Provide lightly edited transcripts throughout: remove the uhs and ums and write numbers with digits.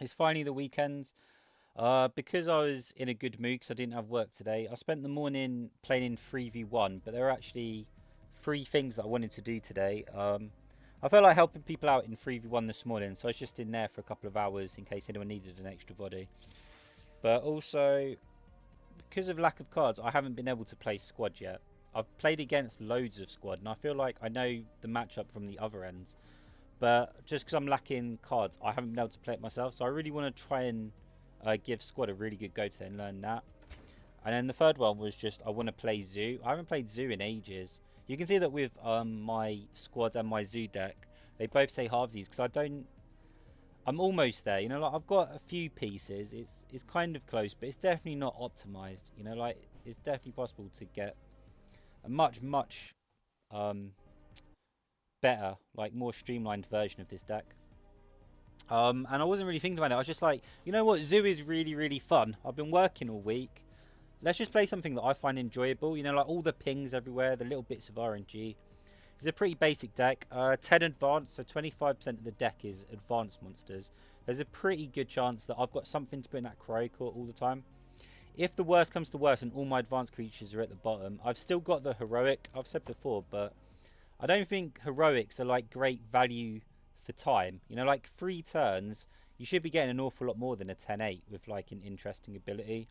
It's finally the weekend. Because I was in a good mood because I didn't have work today, I spent the morning playing in 3v1, but there are actually three things that I wanted to do today. I felt like helping people out in 3v1 this morning, so I was just in there for a couple of hours in case anyone needed an extra body. But also, because of lack of cards, I haven't been able to play squad yet. I've played against loads of squad, and I feel like I know the matchup from the other end. But just because I'm lacking cards, I haven't been able to play it myself. So I really want to try and give squad a really good go today and learn that. And then the third one was just I want to play zoo. I haven't played zoo in ages. You can see that with my squad and my zoo deck, they both say halvesies because I don't. I'm almost there. You know, like I've got a few pieces. It's kind of close, but it's definitely not optimized. You know, like it's definitely possible to get a much um, better, like more streamlined version of this deck. And I wasn't really thinking about it. I was just like, you know what, zoo is really fun. I've been working all week. Let's just play something that I find enjoyable. You know, like all the pings everywhere, the little bits of RNG. It's a pretty basic deck. 10 advanced, so 25% of the deck is advanced monsters. There's a pretty good chance that I've got something to put in that Cryo Court all the time. If the worst comes to worst and all my advanced creatures are at the bottom, I've still got the heroic. I've said before, but I don't think heroics are like great value for time. You know, like 3 turns, you should be getting an awful lot more than a 10-8 with like an interesting ability.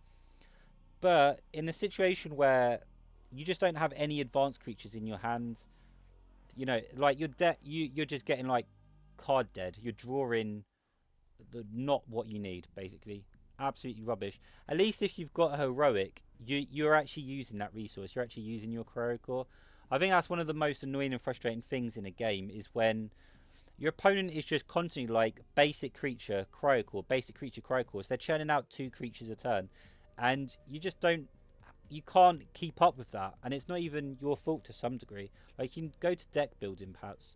But in the situation where you just don't have any advanced creatures in your hand, you know, like you're just getting like card dead. You're drawing the not what you need basically. Absolutely rubbish. At least if you've got a heroic, you're actually using that resource. You're actually using your cryo core. I think that's one of the most annoying and frustrating things in a game is when your opponent is just constantly like basic creature cryo core, basic creature cryo core. So they're churning out 2 creatures a turn, and you just don't. You can't keep up with that, and it's not even your fault to some degree. Like you can go to deck building perhaps,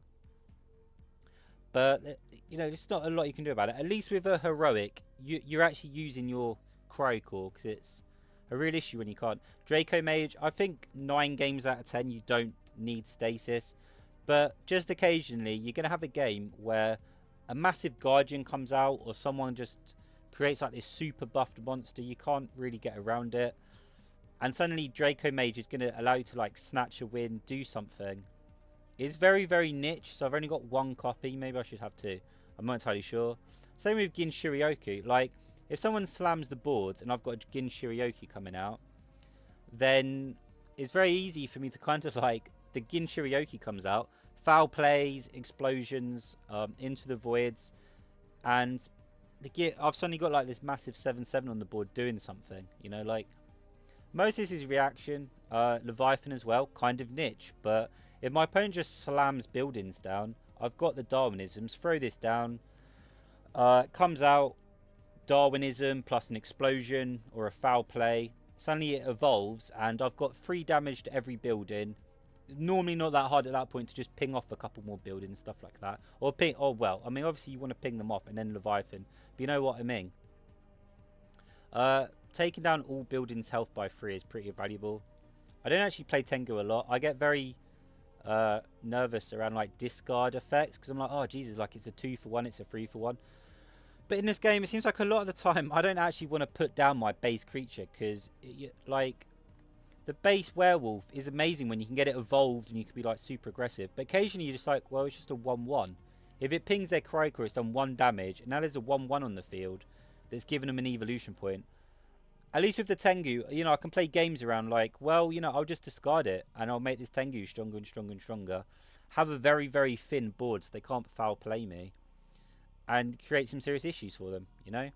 but you know, there's not a lot you can do about it. At least with a heroic, you're actually using your cryo core because it's a real issue when you can't. Draco Mage, I think 9 games out of 10 you don't need stasis, but just occasionally you're gonna have a game where a massive guardian comes out or someone just creates like this super buffed monster. You can't really get around it, and suddenly Draco Mage is gonna allow you to like snatch a win, do something. It's very niche, so I've only got 1 copy. Maybe I should have 2. I'm not entirely sure. Same with Gin Shirioku. Like, if someone slams the boards and I've got a Gin Shirioku coming out, then it's very easy for me to kind of like the Gin Shirioku comes out, foul plays, explosions, into the voids, and I've suddenly got like this massive 7/7 on the board doing something. You know, like most of this is reaction. Leviathan as well, kind of niche. But if my opponent just slams buildings down, I've got the Darwinisms. Throw this down. Comes out Darwinism plus an explosion or a foul play. Suddenly it evolves, and I've got 3 damage to every building. It's normally not that hard at that point to just ping off a couple more buildings, stuff like that. Or ping. Oh well, I mean obviously you want to ping them off and then Leviathan. But you know what I mean. Taking down all buildings' health by 3 is pretty valuable. I don't actually play Tengu a lot. I get very nervous around like discard effects because I'm like, oh Jesus, like it's a 2 for 1, it's a 3 for 1. But in this game, it seems like a lot of the time I don't actually want to put down my base creature because like the base werewolf is amazing when you can get it evolved and you can be like super aggressive. But occasionally you're just like, well, it's just a 1/1. If it pings their Cryocore, it's done 1 damage, and now there's a 1/1 on the field that's given them an evolution point. At least with the Tengu, you know, I can play games around like, well, you know, I'll just discard it and I'll make this Tengu stronger and stronger and stronger. Have a very thin board so they can't foul play me and create some serious issues for them, you know?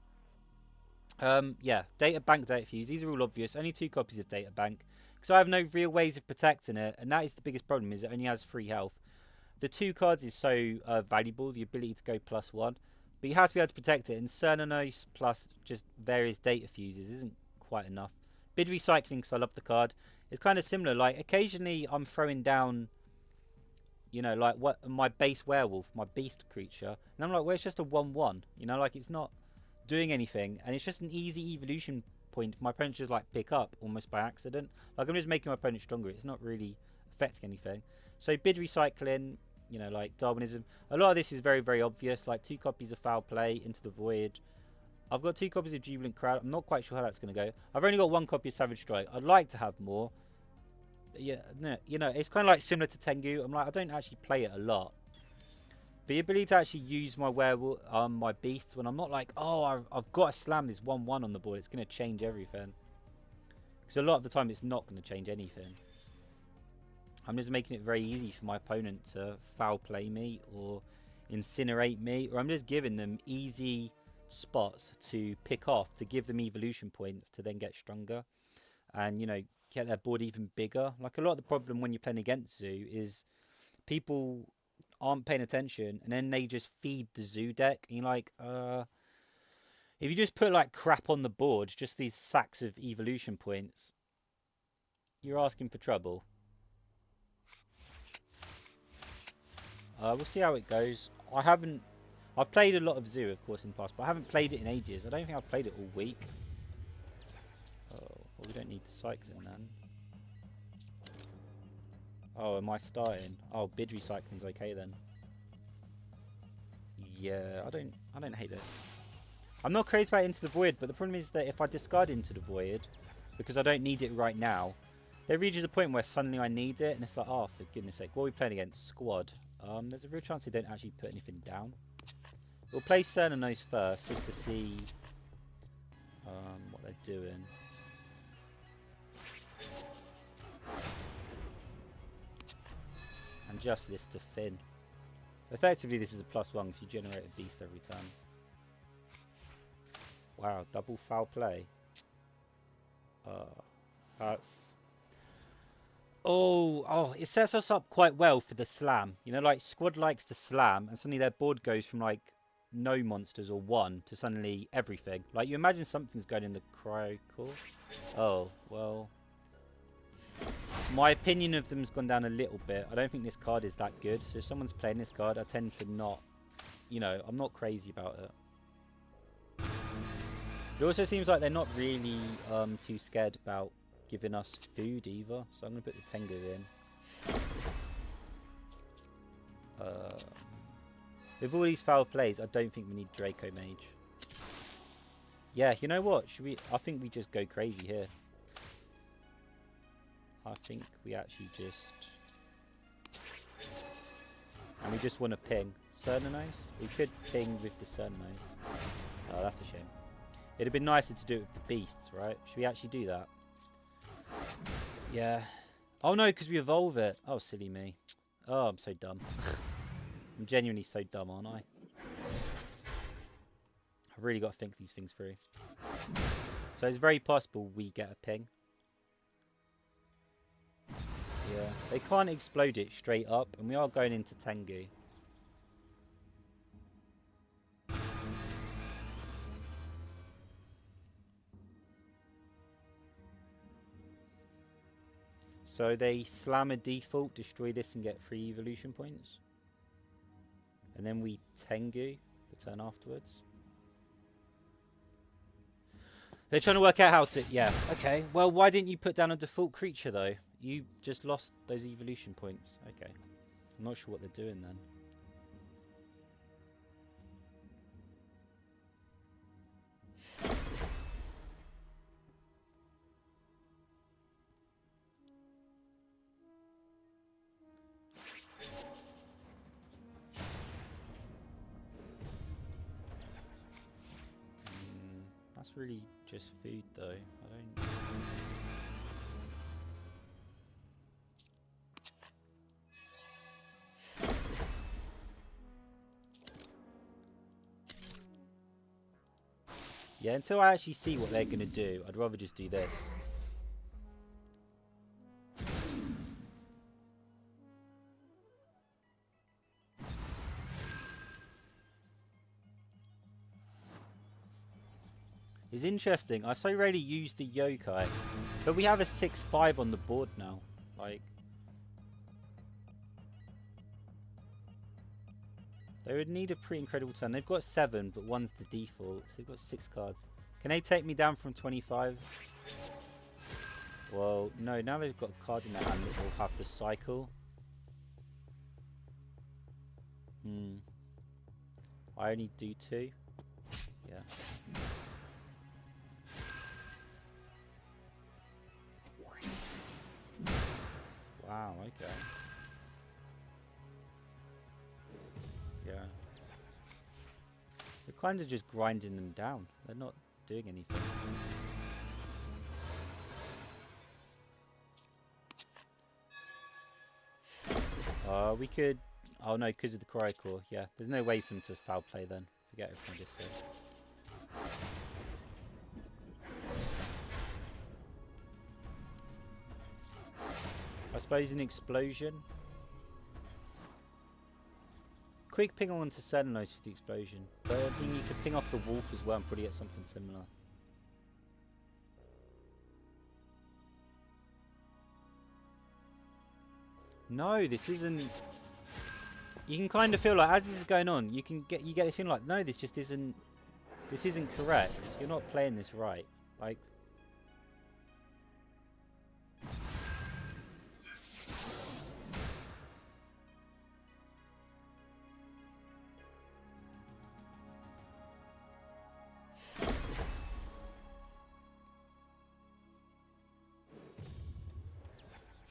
Yeah, Data Bank, Data Fuse, these are all obvious. Only 2 copies of Data Bank because I have no real ways of protecting it, and that is the biggest problem, is it only has 3 health. The 2 cards is so valuable, the ability to go +1, but you have to be able to protect it, and Cernanos plus just various Data Fuses isn't quite enough. Bid Recycling, because I love the card. It's kind of similar, like occasionally I'm throwing down, you know, like what my base werewolf, my beast creature, and I'm like, well, it's just a 1/1, you know, like it's not doing anything, and it's just an easy evolution point for my opponent to just like pick up almost by accident. Like I'm just making my opponent stronger. It's not really affecting anything. So bid recycling, you know, like Darwinism. A lot of this is very obvious. Like 2 copies of foul play into the void. I've got 2 copies of Jubilant Crowd. I'm not quite sure how that's going to go. I've only got 1 copy of Savage Strike. I'd like to have more. Yeah, no, you know, it's kind of like similar to Tengu. I'm like, I don't actually play it a lot. But the ability to actually use my werewolf, my beasts when I'm not like, oh, I've got to slam this 1-1 on the board. It's going to change everything. Because a lot of the time, it's not going to change anything. I'm just making it very easy for my opponent to foul play me or incinerate me, or I'm just giving them easy spots to pick off to give them evolution points to then get stronger and, you know, get their board even bigger. Like a lot of the problem when you're playing against Zoo is people aren't paying attention and then they just feed the Zoo deck and you're like, if you just put like crap on the board, just these sacks of evolution points, you're asking for trouble. We'll see how it goes. I've played a lot of Zoo, of course, in the past, but I haven't played it in ages. I don't think I've played it all week. Oh, well, we don't need the cycling then. Oh, am I starting? Oh, bid recycling's okay then. Yeah, I don't hate it. I'm not crazy about Into the Void, but the problem is that if I discard Into the Void, because I don't need it right now, there reaches a point where suddenly I need it, and it's like, oh, for goodness sake, what are we playing against? Squad. There's a real chance they don't actually put anything down. We'll play Cernanos first, just to see what they're doing. And just this to Finn. Effectively, this is a +1, because you generate a beast every turn. Wow, double foul play. That's... Oh, it sets us up quite well for the slam. You know, like, Squad likes to slam, and suddenly their board goes from, like, no monsters or 1 to suddenly everything. Like, you imagine something's going in the cryo core. Oh, well... My opinion of them's gone down a little bit. I don't think this card is that good. So if someone's playing this card, I tend to not... You know, I'm not crazy about it. It also seems like they're not really too scared about giving us food either. So I'm going to put the Tengu in. With all these foul plays, I don't think we need Draco Mage. Yeah, you know what? I think we just go crazy here. I think we actually just... And we just want to ping. Cernanos? We could ping with the Cernanos. Oh, that's a shame. It'd have been nicer to do it with the beasts, right? Should we actually do that? Yeah. Oh no, because we evolve it. Oh, silly me. Oh, I'm so dumb. I'm genuinely so dumb, aren't I? I've really got to think these things through. So it's very possible we get a ping. Yeah, they can't explode it straight up, and we are going into Tengu. So they slam a default, destroy this and get 3 evolution points. And then we Tengu the turn afterwards. They're trying to work out how to... Yeah, okay. Well, why didn't you put down a default creature, though? You just lost those evolution points. Okay. I'm not sure what they're doing then. That's really just food, though. I don't... Yeah, until I actually see what they're going to do, I'd rather just do this. It's interesting. I so rarely use the yokai, but we have a 6/5 on the board now. Like, they would need a pretty incredible turn. They've got 7, but 1's the default, so they've got 6 cards. Can they take me down from 25? Well, no. Now they've got a card in their hand that will have to cycle. I only do 2. Yeah. kind of just grinding them down. They're not doing anything. We could... Oh no, because of the Cryocore. Yeah, there's no way for them to foul play then. Forget everything I just said. I suppose an explosion. Quick ping onto Cernose for the explosion. But I think you could ping off the wolf as well and probably get something similar. No, this isn't... You can kind of feel like as this is going on, you get this feeling like, no, this just isn't... This isn't correct. You're not playing this right. Like...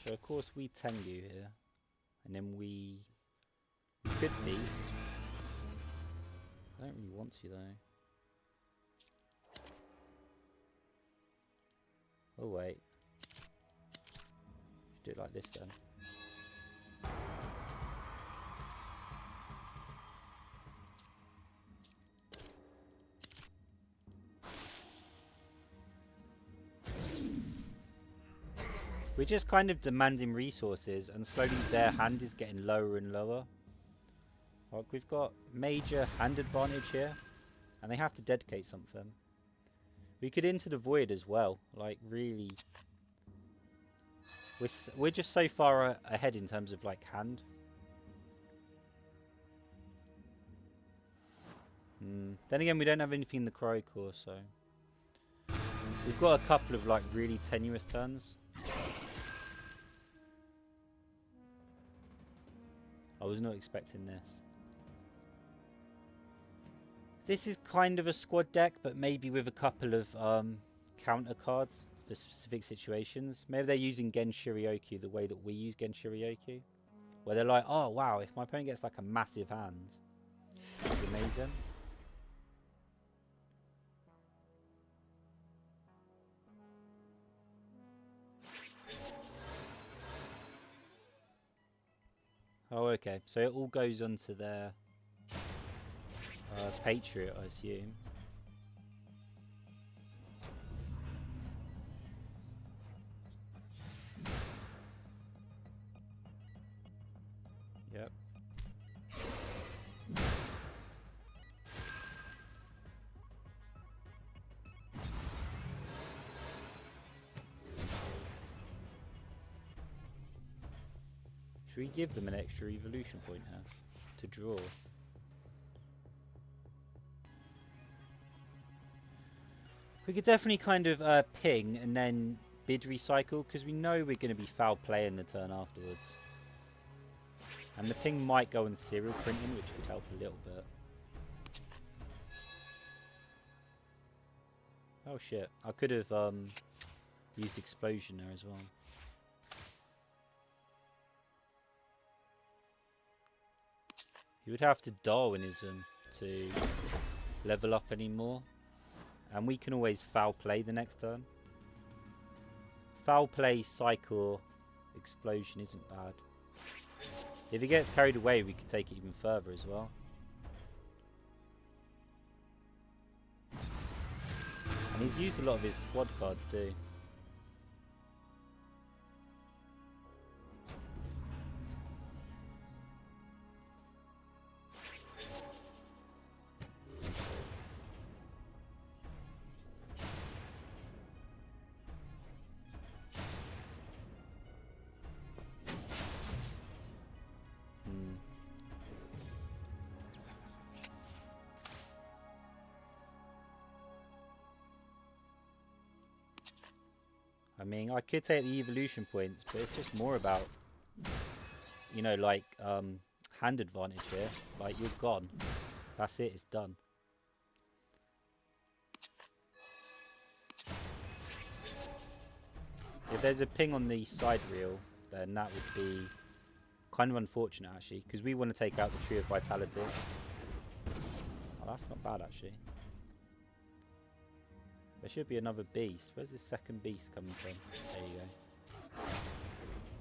So of course we Tengu here. And then we could beast. I don't really want to though. Oh wait. Should do it like this then. We're just kind of demanding resources and slowly their hand is getting lower and lower. Like we've got major hand advantage here and they have to dedicate something. We could Into the Void as well, like really. We're just so far ahead in terms of like hand. Then again, we don't have anything in the Cryocore, so we've got a couple of like really tenuous turns. I was not expecting this. This is kind of a squad deck, but maybe with a couple of counter cards for specific situations. Maybe they're using Gen Shiryoku the way that we use Gen Shiryoku. Where they're like, oh wow, if my opponent gets like a massive hand, that'd be amazing. Oh, okay. So it all goes onto their Patriot, I assume. Yep. Should we give them an extra evolution point here to draw? We could definitely kind of ping and then bid recycle because we know we're going to be foul playing the turn afterwards. And the ping might go on serial printing, which would help a little bit. Oh shit, I could have used explosion there as well. You would have to Darwinism to level up anymore. And we can always foul play the next turn. Foul play, cycle, explosion isn't bad. If he gets carried away, we could take it even further as well. And he's used a lot of his squad cards too. I mean, I could take the evolution points, but it's just more about, you know, like, hand advantage here. Like, you're gone. That's it, it's done. If there's a ping on the side reel, then that would be kind of unfortunate, actually, because we want to take out the Tree of Vitality. Oh, That's not bad, actually. There should be another beast. Where's this second beast coming from? There you go.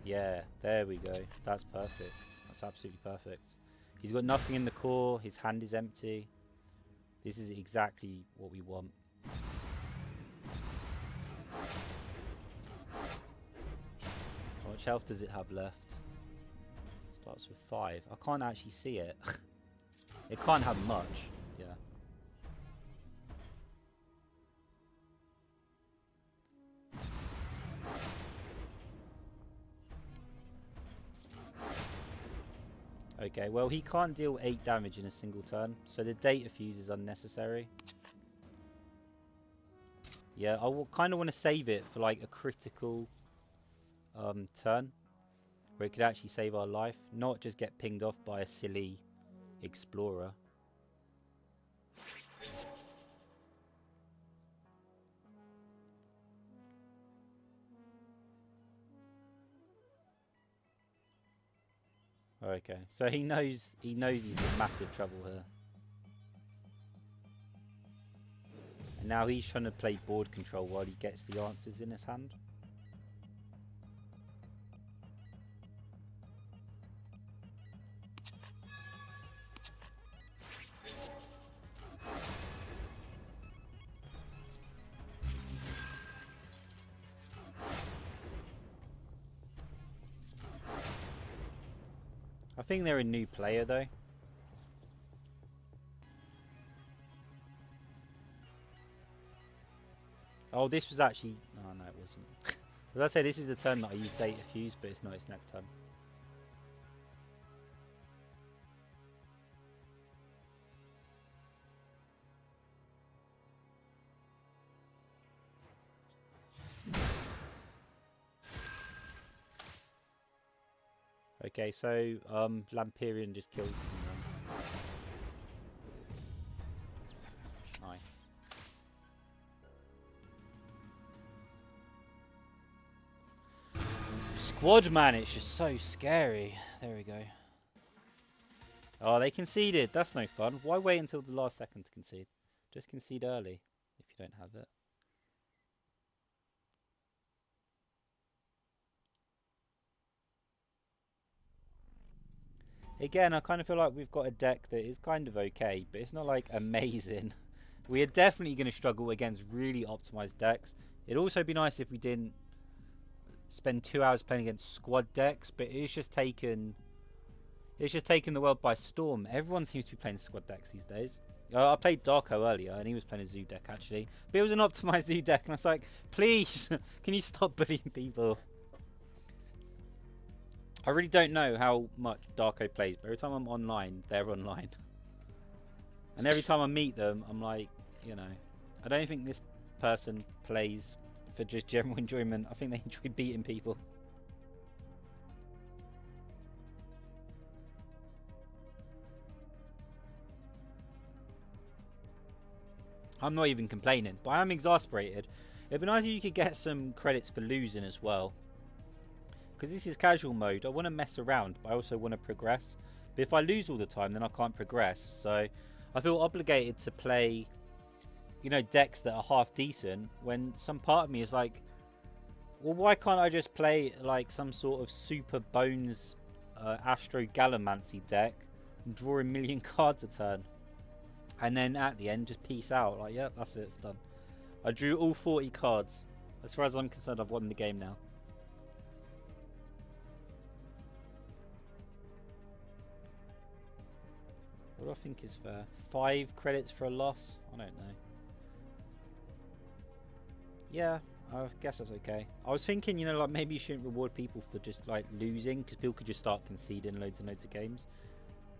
Yeah, there we go. That's perfect. That's absolutely perfect. He's got nothing in the core. His hand is empty. This is exactly what we want. How much health does it have left? Starts with 5. I can't actually see it. It can't have much. Yeah. Okay, well he can't deal 8 damage in a single turn, so the data fuse is unnecessary. Yeah, I kind of want to save it for like a critical turn, where it could actually save our life, not just get pinged off by a silly explorer. Okay, so he knows he's in massive trouble here. And now he's trying to play board control while he gets the answers in his hand. I think they're a new player though. Oh, this was actually... Oh, no, it wasn't. As I say, this is the turn that I used data fuse, but it's not. It's next turn. Okay, so Lamperian just kills them then. Nice. Squad man, it's just so scary. There we go. Oh, they conceded. That's no fun. Why wait until the last second to concede? Just concede early if you don't have it. Again, I kind of feel like we've got a deck that is kind of okay, but it's not like amazing. We are definitely going to struggle against really optimized decks. It'd also be nice if we didn't spend 2 hours playing against squad decks, but it's just taken the world by storm. Everyone seems to be playing squad decks these days. I played Darko earlier, and he was playing a zoo deck actually, but it was an optimized zoo deck, and I was like, please, can you stop bullying people? I really don't know how much Darko plays, but every time I'm online, they're online. And every time I meet them, I'm like, you know, I don't think this person plays for just general enjoyment. I think they enjoy beating people. I'm not even complaining, but I am exasperated. It'd be nice if you could get some credits for losing as well. Because this is casual mode. I want to mess around, but I also want to progress. But if I lose all the time, then I can't progress. So I feel obligated to play, you know, decks that are half decent, when some part of me is like, well, why can't I just play like some sort of super bones Astro Gallimancy deck and draw a million cards a turn? And then at the end, just peace out. Like, yep, that's it, it's done. I drew all 40 cards. As far as I'm concerned, I've won the game now. What do I think is fair? 5 credits for a loss? I don't know. Yeah, I guess that's okay. I was thinking, you know, like maybe you shouldn't reward people for just like losing, because people could just start conceding loads and loads of games.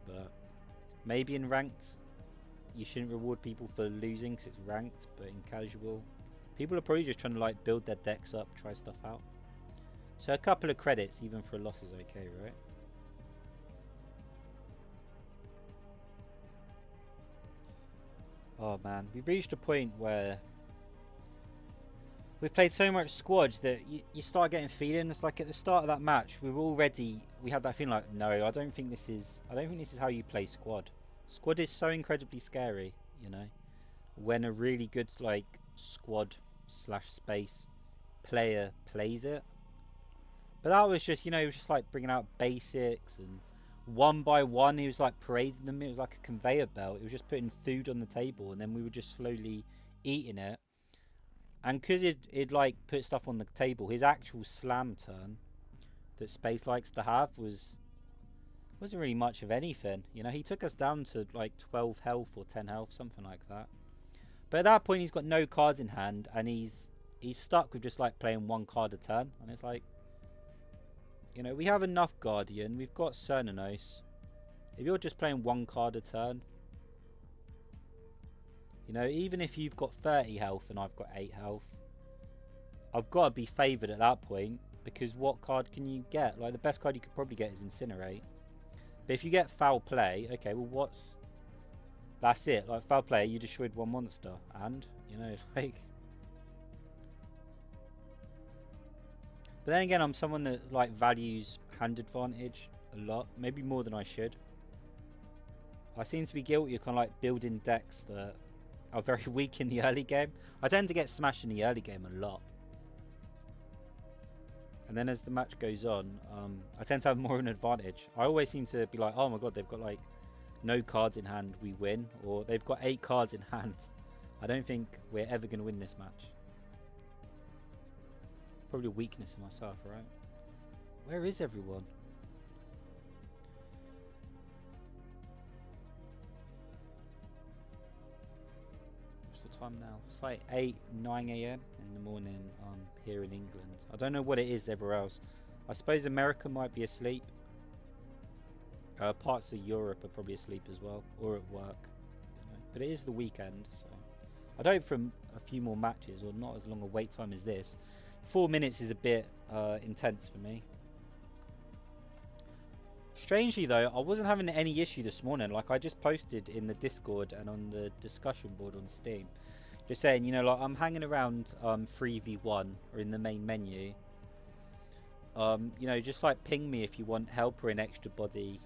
But maybe in ranked, you shouldn't reward people for losing because it's ranked, but in casual, people are probably just trying to like build their decks up, try stuff out. So a couple of credits even for a loss is okay, right? Oh man, we've reached a point where we've played so much squad that you start getting feeling. It's like at the start of that match, we had that feeling like, no, I don't think this is how you play squad. Squad is so incredibly scary. you know, when a really good like squad slash space player plays it. But that was just, he was just like bringing out basics, and one by one he was like parading them. It was like a conveyor belt. It was just putting food on the table, and then we were just slowly eating it. And because he'd like put stuff on the table, his actual slam turn that Space likes to have wasn't really much of anything. He took us down to like 12 health or 10 health, something like that. But at that point, he's got no cards in hand, and he's stuck with just like playing one card a turn. And it's like, we have enough Guardian. We've got Cernanos. If you're just playing one card a turn, even if you've got 30 health and I've got 8 health, I've got to be favoured at that point, because what card can you get? Like, the best card you could probably get is Incinerate. But if you get Foul Play, okay, well, that's it. Like, Foul Play, you destroyed one monster. And, like... But then again, I'm someone that, like, values hand advantage a lot. Maybe more than I should. I seem to be guilty of kind of, like, building decks that are very weak in the early game. I tend to get smashed in the early game a lot. And then as the match goes on, I tend to have more of an advantage. I always seem to be like, oh my god, they've got like no cards in hand, we win. Or they've got 8 cards in hand. I don't think we're ever going to win this match. Probably a weakness in myself, right? Where is everyone? What's the time now? It's like 8, 9 a.m. in the morning here in England. I don't know what it is everywhere else. I suppose America might be asleep. Parts of Europe are probably asleep as well, or at work. But it is the weekend, so I'd hope for a few more matches, or not as long a wait time as this. 4 minutes is a bit intense for me. Strangely though, I wasn't having any issue this morning. Like, I just posted in the Discord and on the discussion board on Steam, just saying, like, I'm hanging around 3v1 or in the main menu. Just like ping me if you want help or an extra body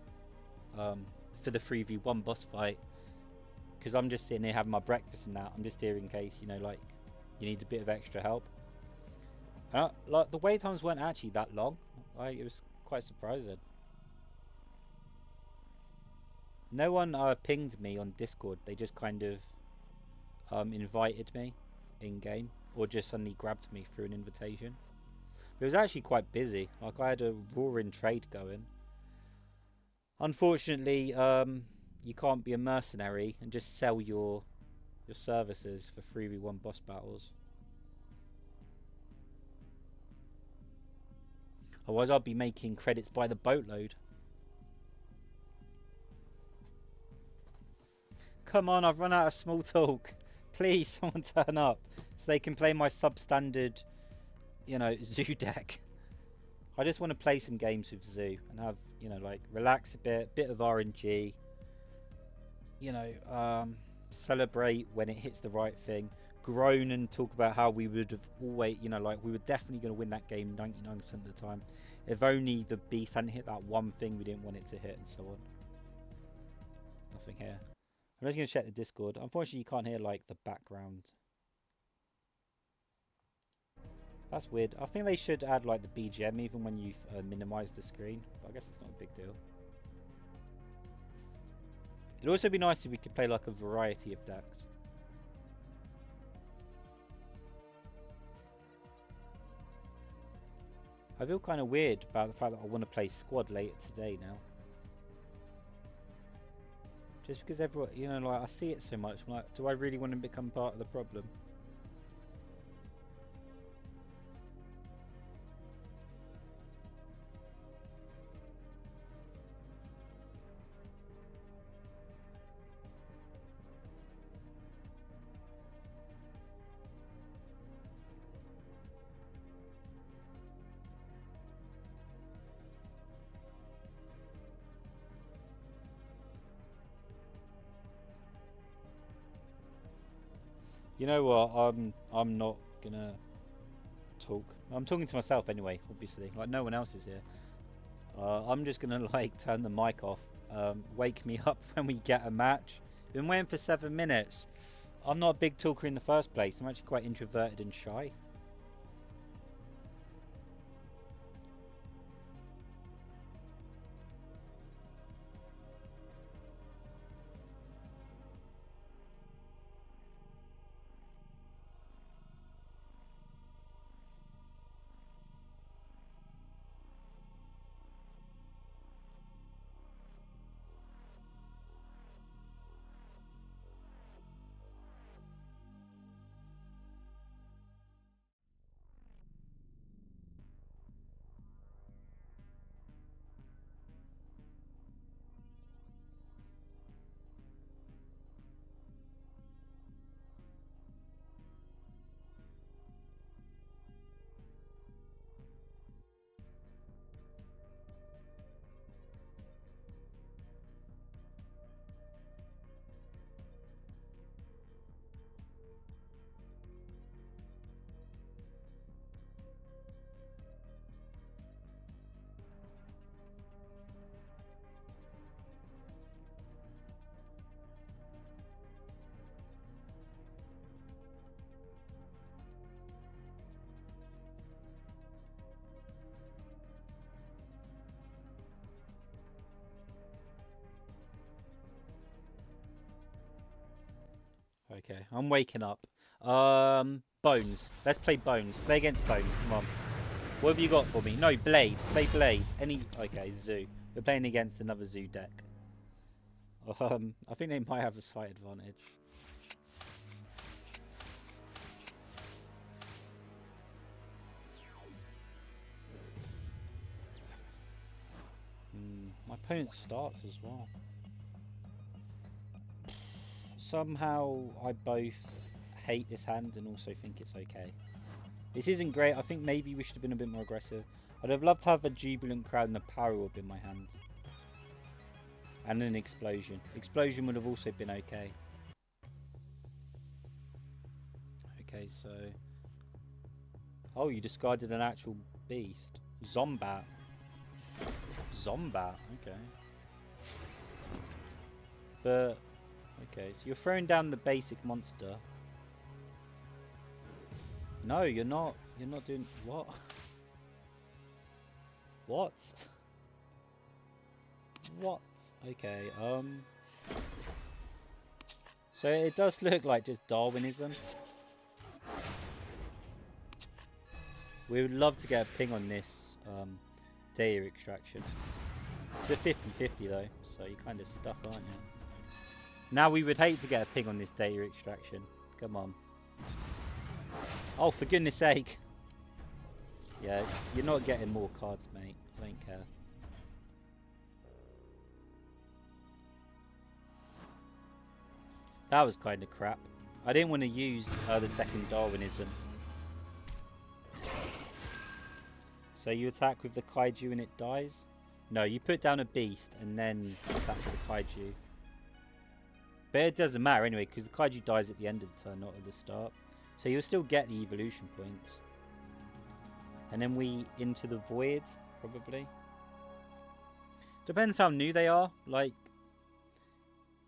for the 3v1 boss fight, because I'm just sitting here having my breakfast and that. I'm just here in case, like, you need a bit of extra help. Like, the wait times weren't actually that long. Like, it was quite surprising. No one pinged me on Discord. They just kind of invited me in game, or just suddenly grabbed me through an invitation. But it was actually quite busy. Like, I had a roaring trade going. Unfortunately, you can't be a mercenary and just sell your services for 3v1 boss battles. Otherwise, I'd be making credits by the boatload. Come on, I've run out of small talk. Please, someone turn up so they can play my substandard, zoo deck. I just want to play some games with Zoo and have, like, relax a bit of RNG. Celebrate when it hits the right thing. Groan and talk about how we would have always, like, we were definitely going to win that game 99% of the time. If only the beast hadn't hit that one thing we didn't want it to hit, and so on. Nothing here. I'm just going to check the Discord. Unfortunately, you can't hear, like, the background. That's weird. I think they should add, like, the BGM even when you've minimised the screen. But I guess it's not a big deal. It'd also be nice if we could play, like, a variety of decks. I feel kind of weird about the fact that I want to play squad later today now. Just because everyone, like, I see it so much. I'm like, do I really want to become part of the problem? You know what? I'm not gonna talk. I'm talking to myself anyway. Obviously, like, no one else is here. I'm just gonna, like, turn the mic off. Wake me up when we get a match, Been waiting for 7 minutes. I'm not a big talker in the first place. I'm actually quite introverted and shy. Okay, I'm waking up. Bones. Let's play Bones. Play against Bones. Come on. What have you got for me? No, Blade. Play Blades. Any? Okay, Zoo. We're playing against another Zoo deck. I think they might have a slight advantage. My opponent starts as well. Somehow I both hate this hand and also think it's okay. This isn't great. I think maybe we should have been a bit more aggressive. I'd have loved to have a Jubilant Crowd and a Power Orb in my hand. And an Explosion. Explosion would have also been okay. Okay, so... Oh, you discarded an actual beast. Zombat. Zombat, okay. But... Okay, so you're throwing down the basic monster. No, you're not. You're not doing... What? What? What? Okay, so it does look like just Darwinism. We would love to get a ping on this data extraction. It's a 50-50 though, so you're kind of stuck, aren't you? Now we would hate to get a ping on this data extraction. Come on. Oh, for goodness sake. Yeah, you're not getting more cards, mate. I don't care. That was kind of crap. I didn't want to use the second Darwinism. So you attack with the Kaiju and it dies? No, you put down a beast and then attack with the Kaiju. But it doesn't matter anyway, because the Kaiju dies at the end of the turn, not at the start. So you'll still get the evolution points. And then we into the void, probably. Depends how new they are. Like,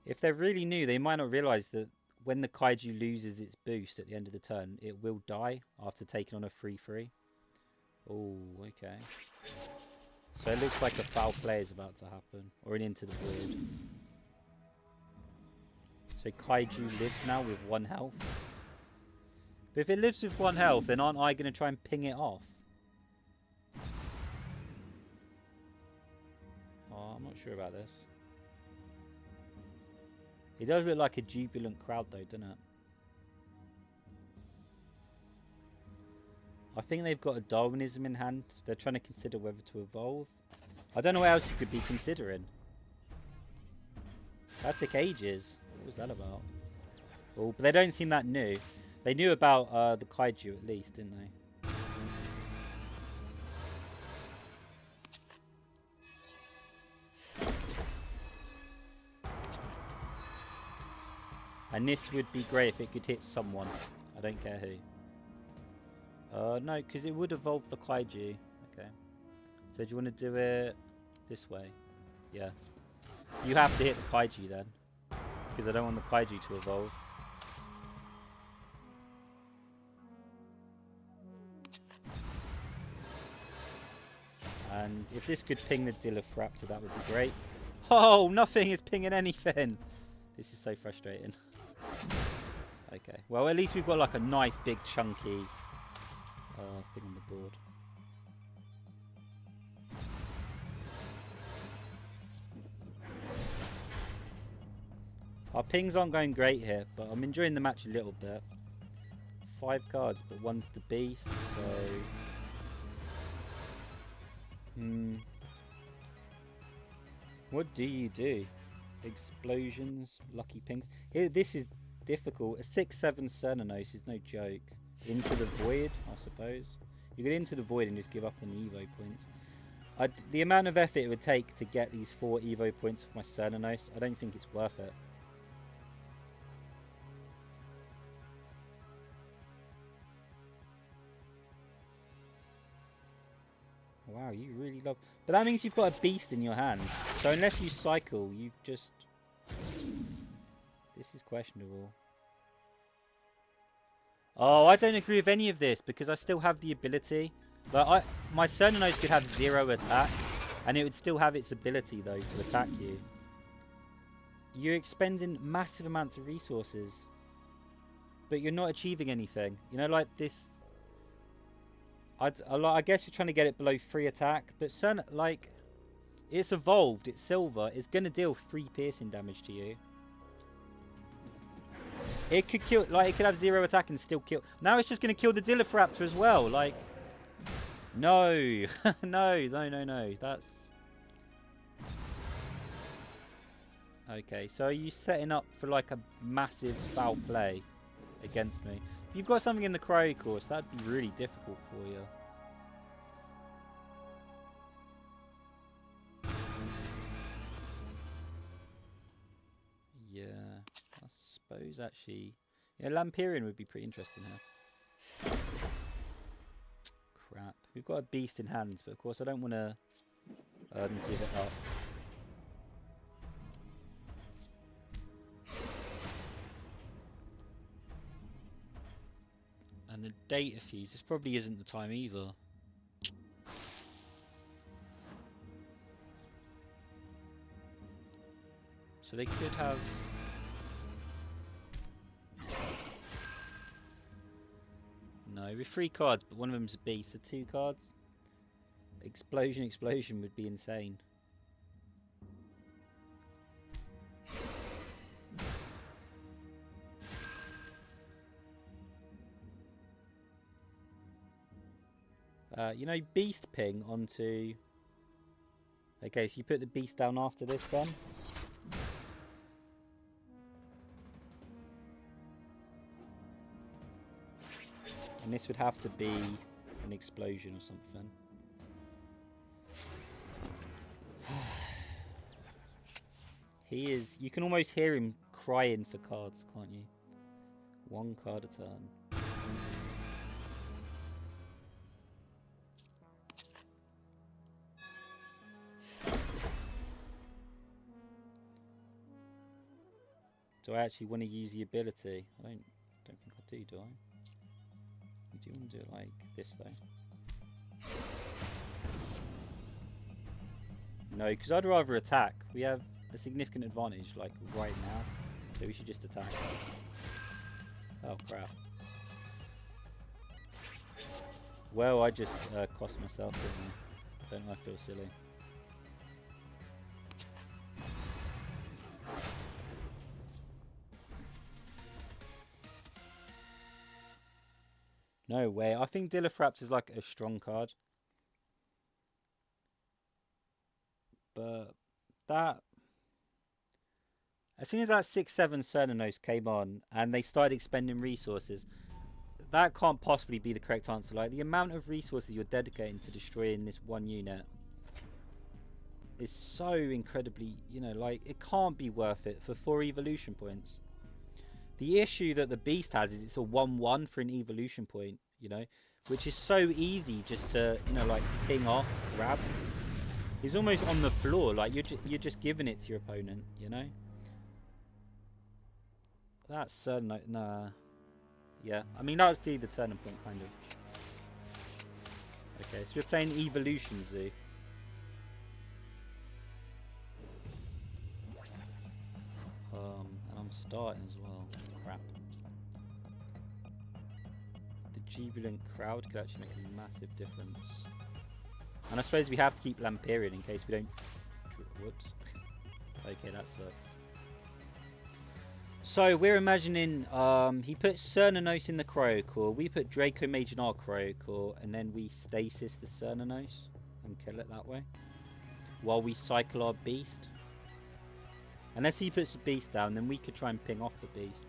if they're really new, they might not realise that when the Kaiju loses its boost at the end of the turn, it will die after taking on a 3-3. Oh, okay. So it looks like a foul play is about to happen. Or an into the void. So Kaiju lives now with 1 health. But if it lives with 1 health, then aren't I going to try and ping it off? Oh, I'm not sure about this. It does look like a Jubilant Crowd though, doesn't it? I think they've got a Darwinism in hand. They're trying to consider whether to evolve. I don't know what else you could be considering. That took ages. What was that about? Oh, but they don't seem that new. They knew about the Kaiju at least, didn't they? And this would be great if it could hit someone. I don't care who. No, because it would evolve the Kaiju. Okay. So do you want to do it this way? Yeah. You have to hit the Kaiju then. because I don't want the Kaiju to evolve. And if this could ping the Dilophoraptor, that would be great. Oh, nothing is pinging anything. This is so frustrating. Okay, well, at least we've got like a nice big chunky thing on the board. Our pings aren't going great here, but I'm enjoying the match a little bit. 5 cards, but one's the beast, so... What do you do? Explosions, lucky pings. This is difficult. A 6/7 Cernanos is no joke. Into the void, I suppose. You get into the void and just give up on the Evo points. The amount of effort it would take to get these 4 Evo points of my Cernanos, I don't think it's worth it. Wow, you really love... But that means you've got a beast in your hand. So unless you cycle, you've just... This is questionable. Oh, I don't agree with any of this because I still have the ability. Like, my Cernanos could have 0 attack and it would still have its ability, though, to attack you. You're expending massive amounts of resources. But you're not achieving anything. You know, like this... I guess you're trying to get it below 3 attack, but like, it's evolved, it's silver, it's going to deal 3 piercing damage to you. It could kill, like, it could have 0 attack and still kill. Now it's just going to kill the Dilophoraptor as well, like, no, no, that's... Okay, so are you setting up for, like, a massive foul play against me? You've got something in the Cryo course, that'd be really difficult for you. Yeah, I suppose actually... Yeah, Lamperian would be pretty interesting here. Crap. We've got a beast in hand, but of course I don't want to give it up. And the data fees, this probably isn't the time either. So they could have... No, with 3 cards, but one of them's a beast, so 2 cards. Explosion would be insane. You know, beast ping onto... Okay, so you put the beast down after this then? And this would have to be an explosion or something. He is... You can almost hear him crying for cards, can't you? 1 card a turn. Do I actually want to use the ability? I don't think I do I? You do want to do it like this though. No, because I'd rather attack. We have a significant advantage like right now. So we should just attack. Oh crap. Well, I just cost myself, didn't I? Don't I feel silly? No way. I think Dilophoraps is like a strong card. But that... As soon as that 6/7 Cernanos came on and they started expending resources, that can't possibly be the correct answer. Like, the amount of resources you're dedicating to destroying this one unit is so incredibly, you know, like, it can't be worth it for 4 evolution points. The issue that the beast has is it's a 1/1 for an evolution point, you know, which is so easy just to, you know, like, ping off, grab. He's almost on the floor, like, you're just giving it to your opponent, you know. That's nah. Yeah, I mean that was clearly the turning point, kind of. Okay, so we're playing Evolution Zoo. And I'm starting as well. Crap. The jubilant crowd could actually make a massive difference. And I suppose we have to keep Lamperian in case we don't... Whoops. Okay, that sucks. So we're imagining he put Cernanos in the Cryocore, we put Draco Mage in our Cryocore, and then we stasis the Cernanos and kill it that way. While we cycle our beast. Unless he puts the beast down, then we could try and ping off the beast.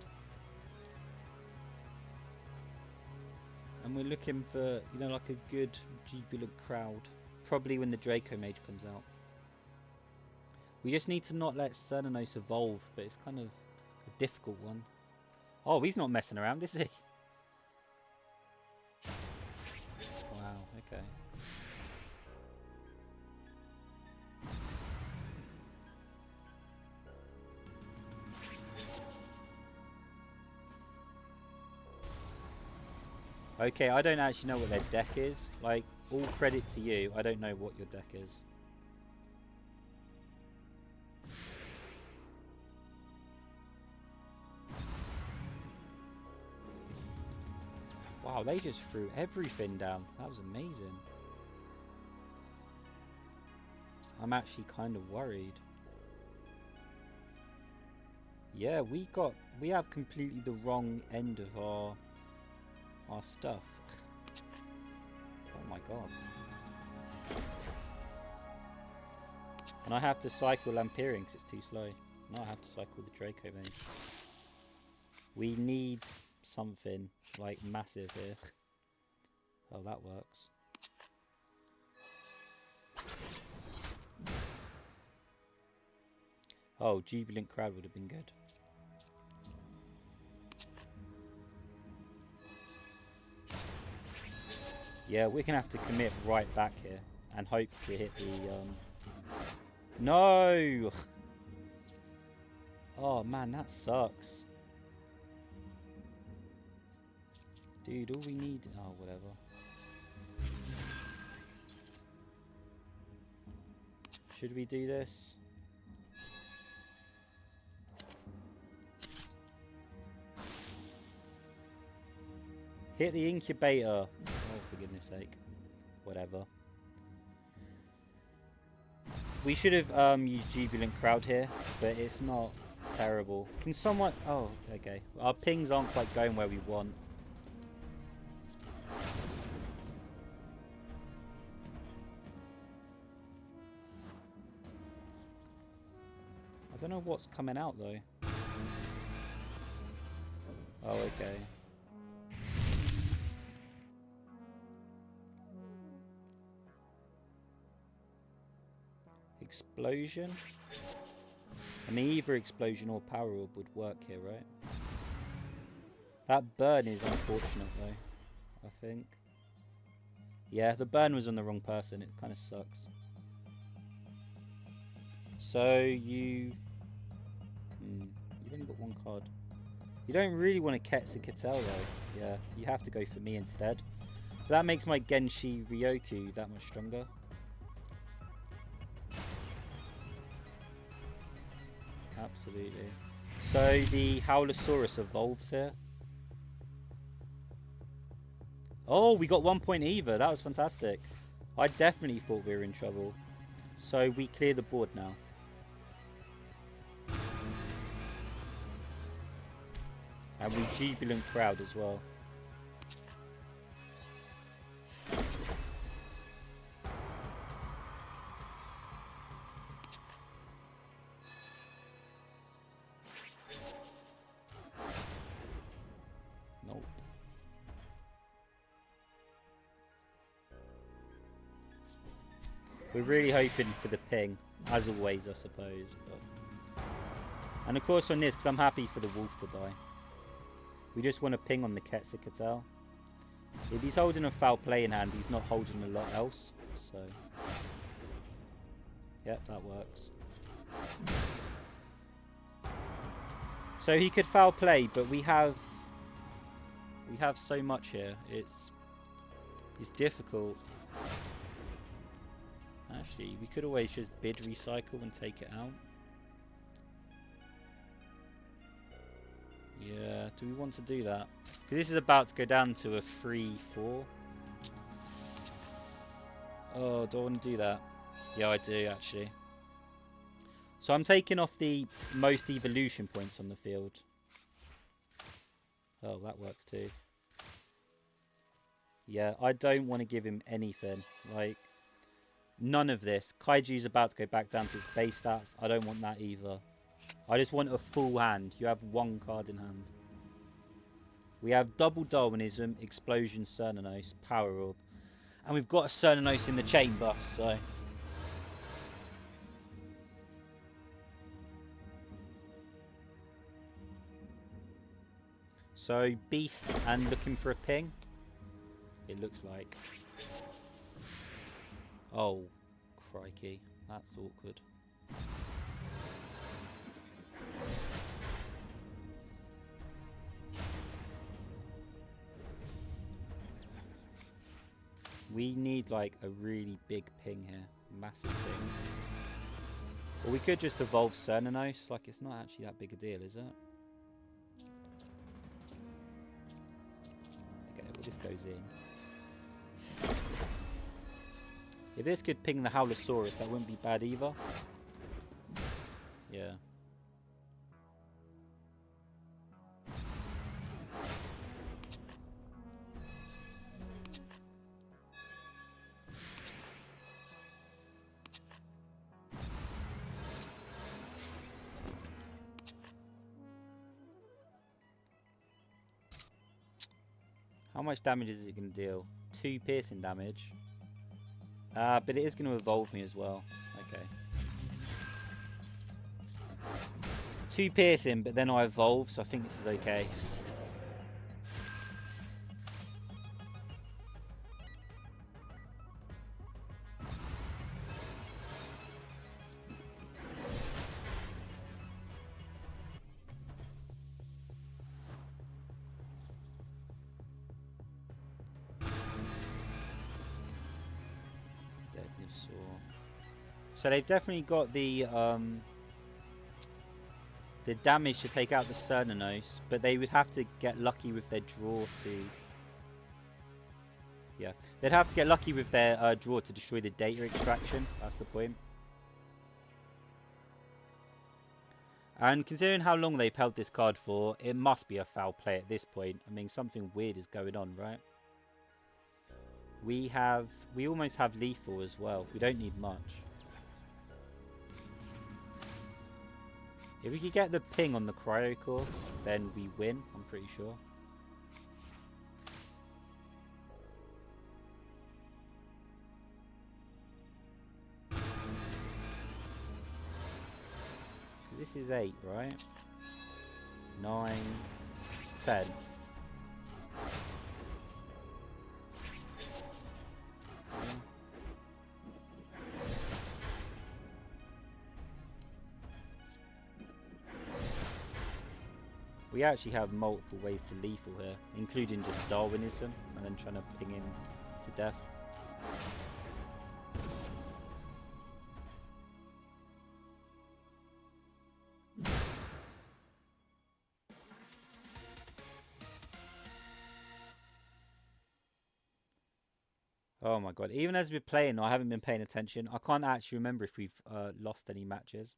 And we're looking for, you know, like a good jubilant crowd. Probably when the Draco Mage comes out. We just need to not let Cernanos evolve, but it's kind of a difficult one. Oh, he's not messing around, is he? Wow, okay. Okay, I don't actually know what their deck is. Like, all credit to you, I don't know what your deck is. Wow, they just threw everything down. That was amazing. I'm actually kind of worried. Yeah, we have completely the wrong end of our stuff. Oh my god. And I have to cycle Lamperian because it's too slow. No, I have to cycle the Draco Mage. We need something like massive here. Oh, that works. Oh, Jubilant Crowd would have been good. Yeah, we're gonna have to commit right back here and hope to hit the No! Oh man, that sucks. Dude, all we need... Oh, whatever. Should we do this? Hit the incubator. Oh, for goodness sake. Whatever. We should have used Jubilant Crowd here, but it's not terrible. Can someone... Oh, okay. Our pings aren't quite going where we want. I don't know what's coming out, though. Oh, okay. Explosion? I mean, either explosion or power orb would work here, right? That burn is unfortunate, though, I think. Yeah, the burn was on the wrong person. It kind of sucks. So, you've only got one card. You don't really want to Quetzalcoatl, though. Yeah, you have to go for me instead. But that makes my Genshi Ryoku that much stronger. Absolutely. So the Howlosaurus evolves here. Oh, we got 1 point either. That was fantastic. I definitely thought we were in trouble. So we clear the board now. And we Jubilant Crowd as well. Nope. We're really hoping for the ping, as always, I suppose. But... And of course on this, because I'm happy for the wolf to die. We just want to ping on the Quetzalcoatl. If he's holding a foul play in hand, he's not holding a lot else. So, yep, that works. So he could foul play, but we have so much here. It's difficult. Actually, we could always just bid recycle and take it out. Yeah, do we want to do that? Because this is about to go down to a 3-4. Oh, do I want to do that? Yeah, I do, actually. So I'm taking off the most evolution points on the field. Oh, that works too. Yeah, I don't want to give him anything. Like, none of this. Kaiju's about to go back down to its base stats. I don't want that either. I just want a full hand. You have one card in hand. We have double Darwinism, Explosion, Cernanos, Power Orb. And we've got a Cernanos in the chamber, so... So, Beast and looking for a ping. It looks like. Oh, crikey. That's awkward. We need like a really big ping here. Massive ping. Or we could just evolve Cernanos. Like, it's not actually that big a deal, is it? Okay, well, this goes in. If this could ping the Howlosaurus, that wouldn't be bad either. Yeah. How much damage is it going to deal? 2 piercing damage. But it is going to evolve me as well. Okay. 2 piercing, but then I evolve, so I think this is okay. So they've definitely got the damage to take out the Cernanos, but they would have to get lucky with their draw to... Yeah, they'd have to get lucky with their draw to destroy the data extraction. That's the point. And considering how long they've held this card for, it must be a foul play at this point. I mean, something weird is going on, right? We almost have lethal as well. We don't need much. If we could get the ping on the Cryocore, then we win, I'm pretty sure. This is 8, right? 9, 10. We actually have multiple ways to lethal here, including just Darwinism and then trying to ping him to death. Oh my god, even as we're playing, I haven't been paying attention. I can't actually remember if we've lost any matches.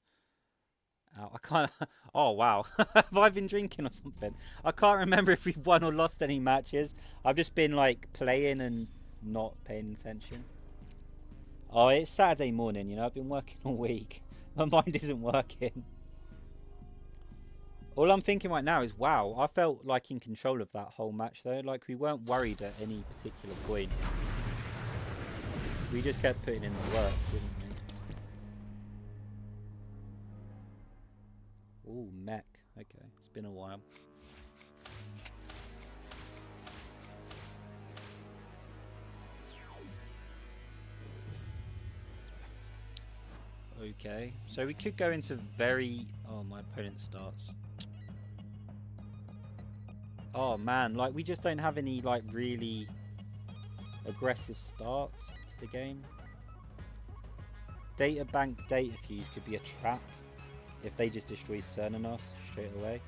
I can't... Oh, wow. Have I been drinking or something? I can't remember if we've won or lost any matches. I've just been, like, playing and not paying attention. Oh, it's Saturday morning, you know. I've been working all week. My mind isn't working. All I'm thinking right now is, wow, I felt, like, in control of that whole match, though. Like, we weren't worried at any particular point. We just kept putting in the work, didn't we? Ooh, mech. Okay, it's been a while. Okay, so we could go into very... Oh, my opponent starts. Oh man, like we just don't have any like really aggressive starts to the game. Data bank data fuse could be a trap if they just destroy CERN on us straight away.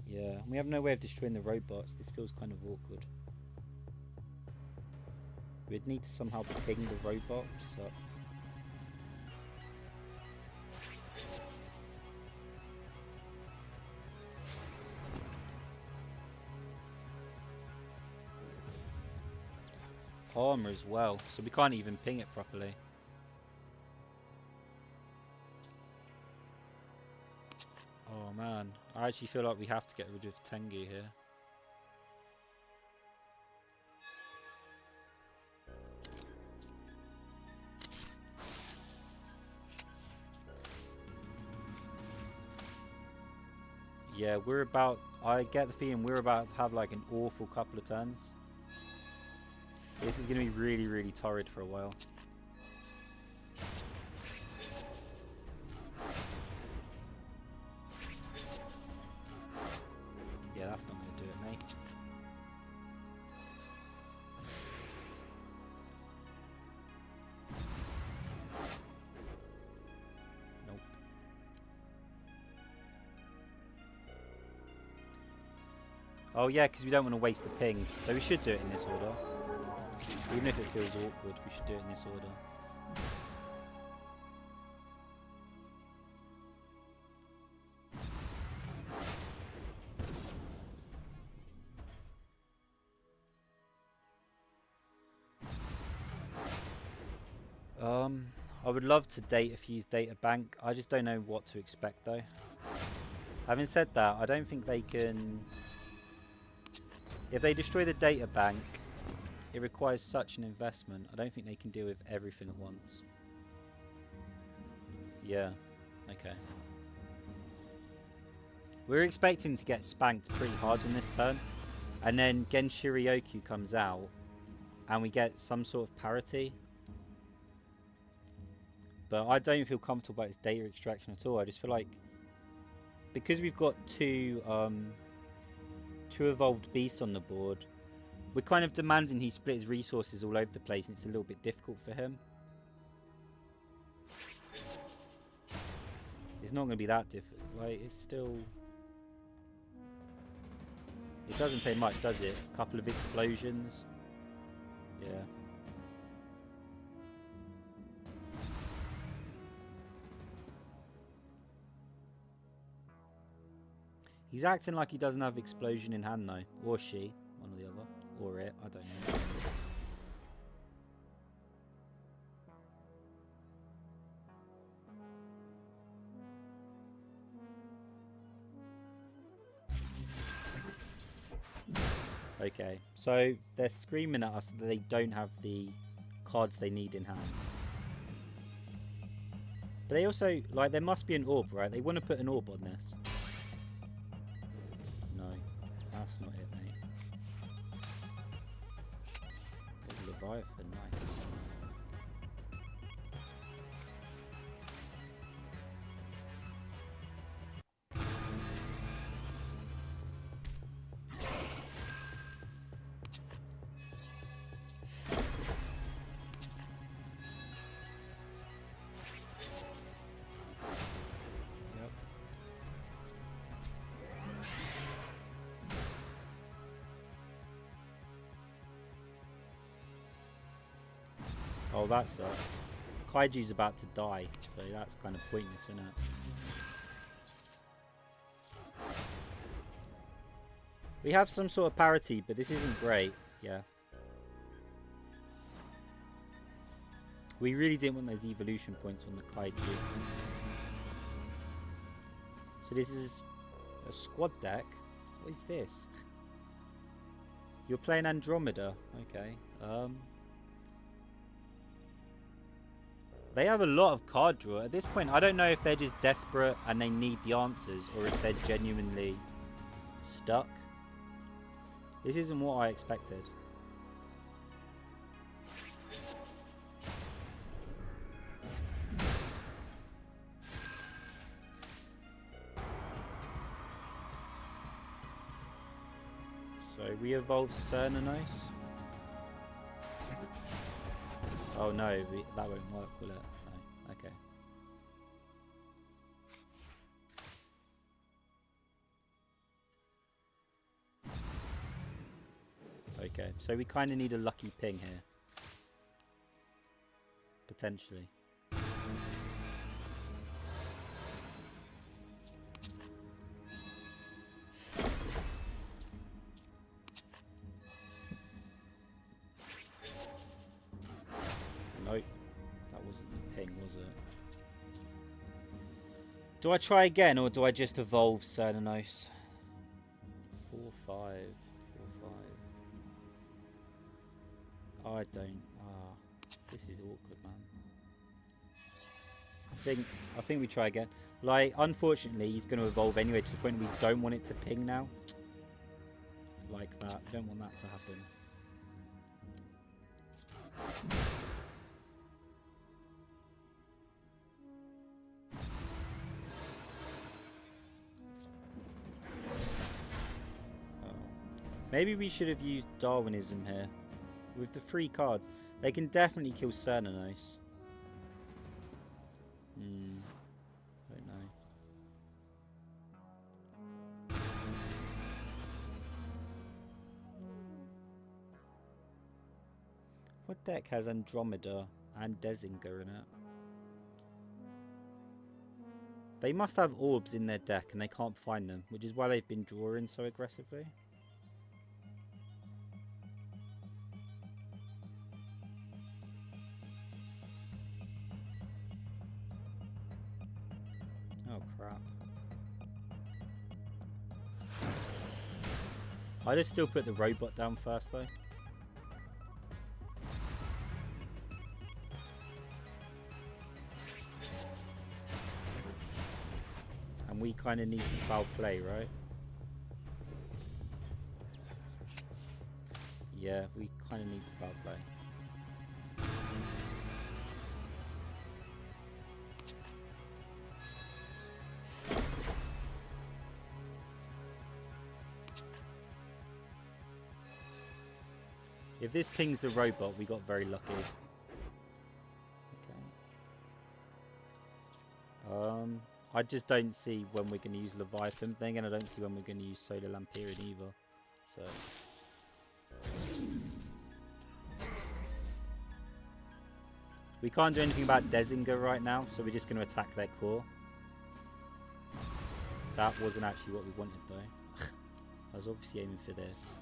Yeah, we have no way of destroying the robots. This feels kind of awkward. We'd need to somehow ping the robot, which sucks. Armor as well, so we can't even ping it properly. Oh man, I actually feel like we have to get rid of Tengu here. Yeah, I get the feeling we're about to have like an awful couple of turns. This is going to be really, really torrid for a while. Yeah, that's not going to do it, mate. Nope. Oh yeah, because we don't want to waste the pings, so we should do it in this order. Even if it feels awkward, we should do it in this order. I would love to data fuse data bank. I just don't know what to expect though. Having said that, I don't think they can... If they destroy the data bank, it requires such an investment. I don't think they can deal with everything at once. Yeah, okay. We're expecting to get spanked pretty hard in this turn. And then Gen Shiryoku comes out and we get some sort of parity. But I don't feel comfortable about its data extraction at all. I just feel like because we've got two evolved beasts on the board, we're kind of demanding he split his resources all over the place, and it's a little bit difficult for him. It's not going to be that difficult. Like, it's still... It doesn't take much, does it? A couple of explosions. Yeah. He's acting like he doesn't have explosion in hand though. Or she. One or the other. Or it. I don't know. Okay. So they're screaming at us that they don't have the cards they need in hand. But they also... Like, there must be an orb, right? They want to put an orb on this. That's not it, mate. Leviathan, nice. Oh, that sucks. Kaiju's about to die, so that's kind of pointless, isn't it? We have some sort of parity, but this isn't great. Yeah. We really didn't want those evolution points on the Kaiju. So this is a squad deck? What is this? You're playing Andromeda. Okay. They have a lot of card draw. At this point, I don't know if they're just desperate and they need the answers, or if they're genuinely stuck. This isn't what I expected. we evolve Cernanos. Oh no, that won't work, will it? No. Okay. Okay, so we kind of need a lucky ping here. Potentially. Nope. That wasn't the ping, was it? Do I try again, or do I just evolve Cernanos? 4-5. 4-5. Oh, I don't. Ah, this is awkward, man. I think we try again. Like, unfortunately, he's going to evolve anyway to the point we don't want it to ping now. Like that. We don't want that to happen. Maybe we should have used Darwinism here. With the 3 cards, they can definitely kill Cernanos. I don't know. What deck has Andromeda and Dezinger in it? They must have orbs in their deck and they can't find them, which is why they've been drawing so aggressively. Oh crap. I'd have still put the robot down first though. And we kind of need to foul play, right? Yeah, we kind of need to foul play. If this pings the robot, we got very lucky. Okay. I just don't see when we're going to use Leviathan thing, and I don't see when we're going to use Solar Lampyrian either. So we can't do anything about Dezinger right now, so we're just going to attack their core. That wasn't actually what we wanted though. I was obviously aiming for this.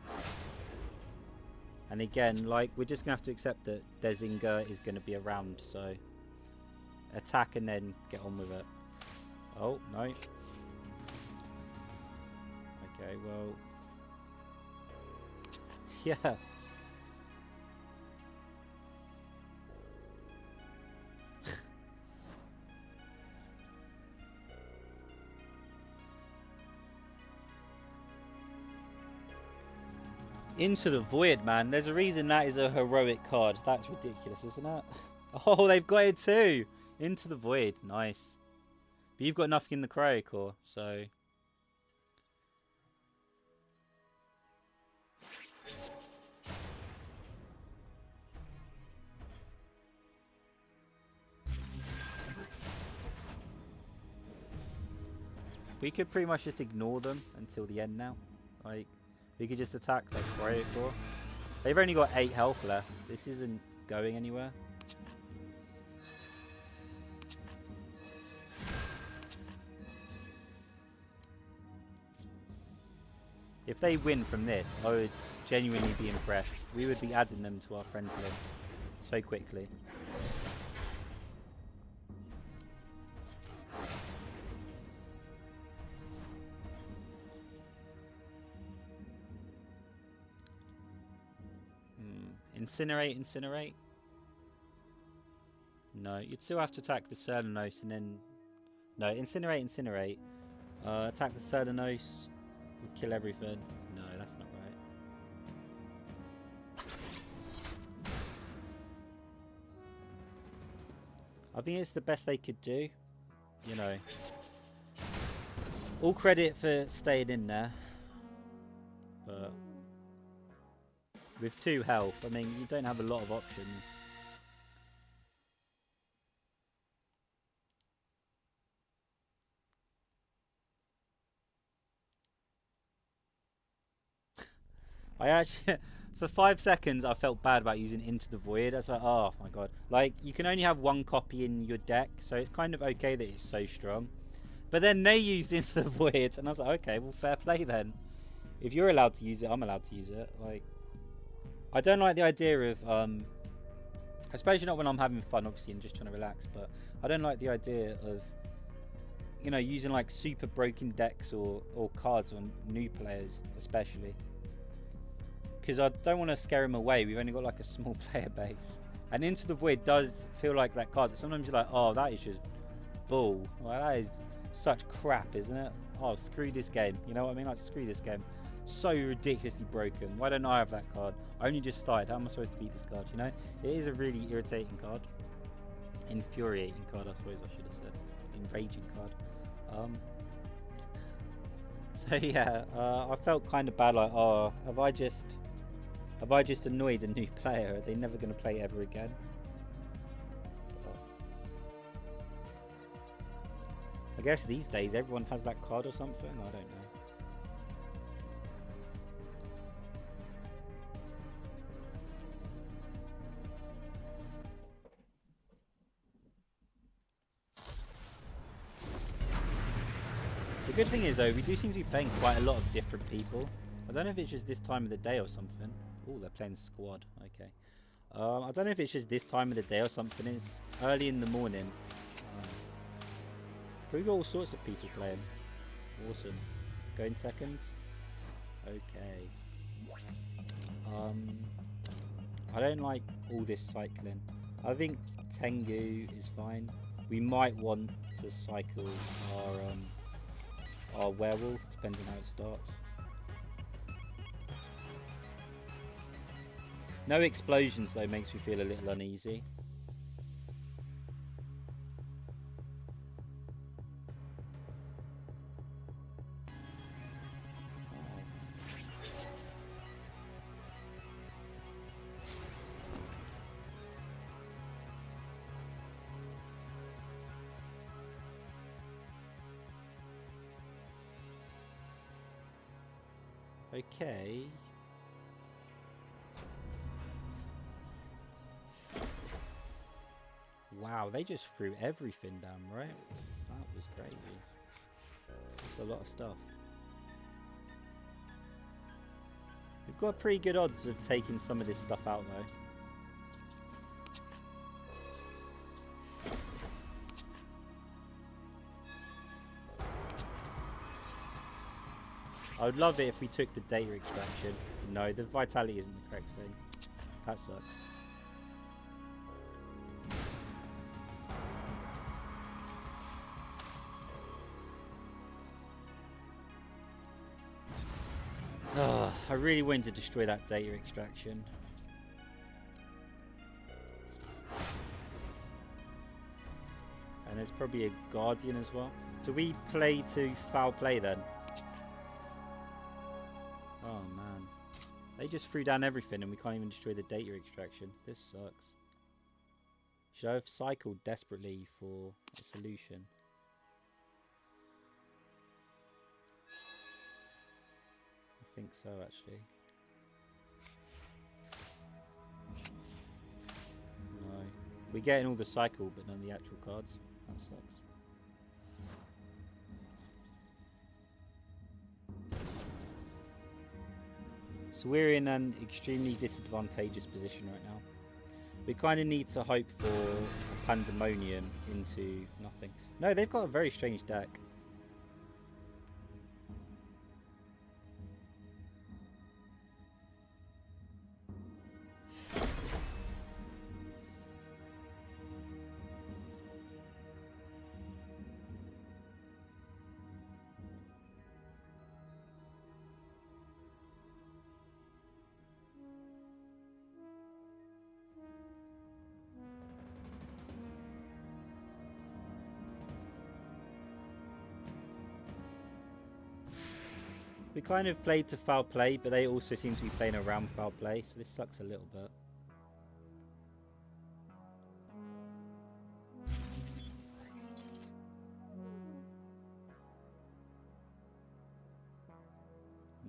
And again, like, we're just going to have to accept that Dezinger is going to be around, so attack and then get on with it. Oh, no. Okay, well. Yeah. Into the Void, man. There's a reason that is a heroic card. That's ridiculous, isn't it? Oh, they've got it too. Into the Void. Nice. But you've got nothing in the Cryo Core, so... we could pretty much just ignore them until the end now. Like, we could just attack their Cryo Core. They've only got 8 health left. This isn't going anywhere. If they win from this, I would genuinely be impressed. We would be adding them to our friends list so quickly. Incinerate, incinerate. No, you'd still have to attack the Cernanos and then... No, incinerate, incinerate. Attack the Cernanos. We'll kill everything. No, that's not right. I think it's the best they could do. You know. All credit for staying in there. But... with 2 health. I mean, you don't have a lot of options. I actually, for 5 seconds, I felt bad about using Into the Void. I was like, oh my god. Like, you can only have 1 copy in your deck, so it's kind of okay that it's so strong. But then they used Into the Void, and I was like, okay, well, fair play then. If you're allowed to use it, I'm allowed to use it. Like, I don't like the idea of, especially not when I'm having fun, obviously, and just trying to relax, but I don't like the idea of, you know, using like super broken decks or cards on new players, especially. Because I don't want to scare him away. We've only got like a small player base. And Into the Void does feel like that card that sometimes you're like, oh, that is just bull. Like, that is such crap, isn't it? Oh, screw this game. You know what I mean? Like, screw this game. So ridiculously broken. Why don't I have that card? I only just started. How am I supposed to beat this card? You know? It is a really irritating card. Infuriating card, I suppose I should have said. Enraging card. So yeah, I felt kind of bad. Like, oh, have I just annoyed a new player? Are they never going to play ever again? I guess these days everyone has that card or something. I don't know. The good thing is though, we do seem to be playing quite a lot of different people. I don't know if it's just this time of the day or something. Oh, they're playing squad. Okay. I don't know if it's just this time of the day or something. It's early in the morning. But we've got all sorts of people playing. Awesome. Going seconds? Okay. I don't like all this cycling. I think Tengu is fine. We might want to cycle our werewolf, depending on how it starts. No explosions though makes me feel a little uneasy. Okay. Wow, they just threw everything down, right? That was crazy. That's a lot of stuff. We've got pretty good odds of taking some of this stuff out though. I would love it if we took the data extraction. No, the vitality isn't the correct thing. That sucks. Oh, I really wanted to destroy that data extraction. And there's probably a guardian as well. Do we play to foul play then? Oh man. They just threw down everything and we can't even destroy the data extraction. This sucks. Should I have cycled desperately for a solution? I think so actually. No. We're getting all the cycle but none of the actual cards. That sucks. So we're in an extremely disadvantageous position right now. We kind of need to hope for a pandemonium into nothing. No, they've got a very strange deck. We kind of played to foul play, but they also seem to be playing around foul play, so this sucks a little bit.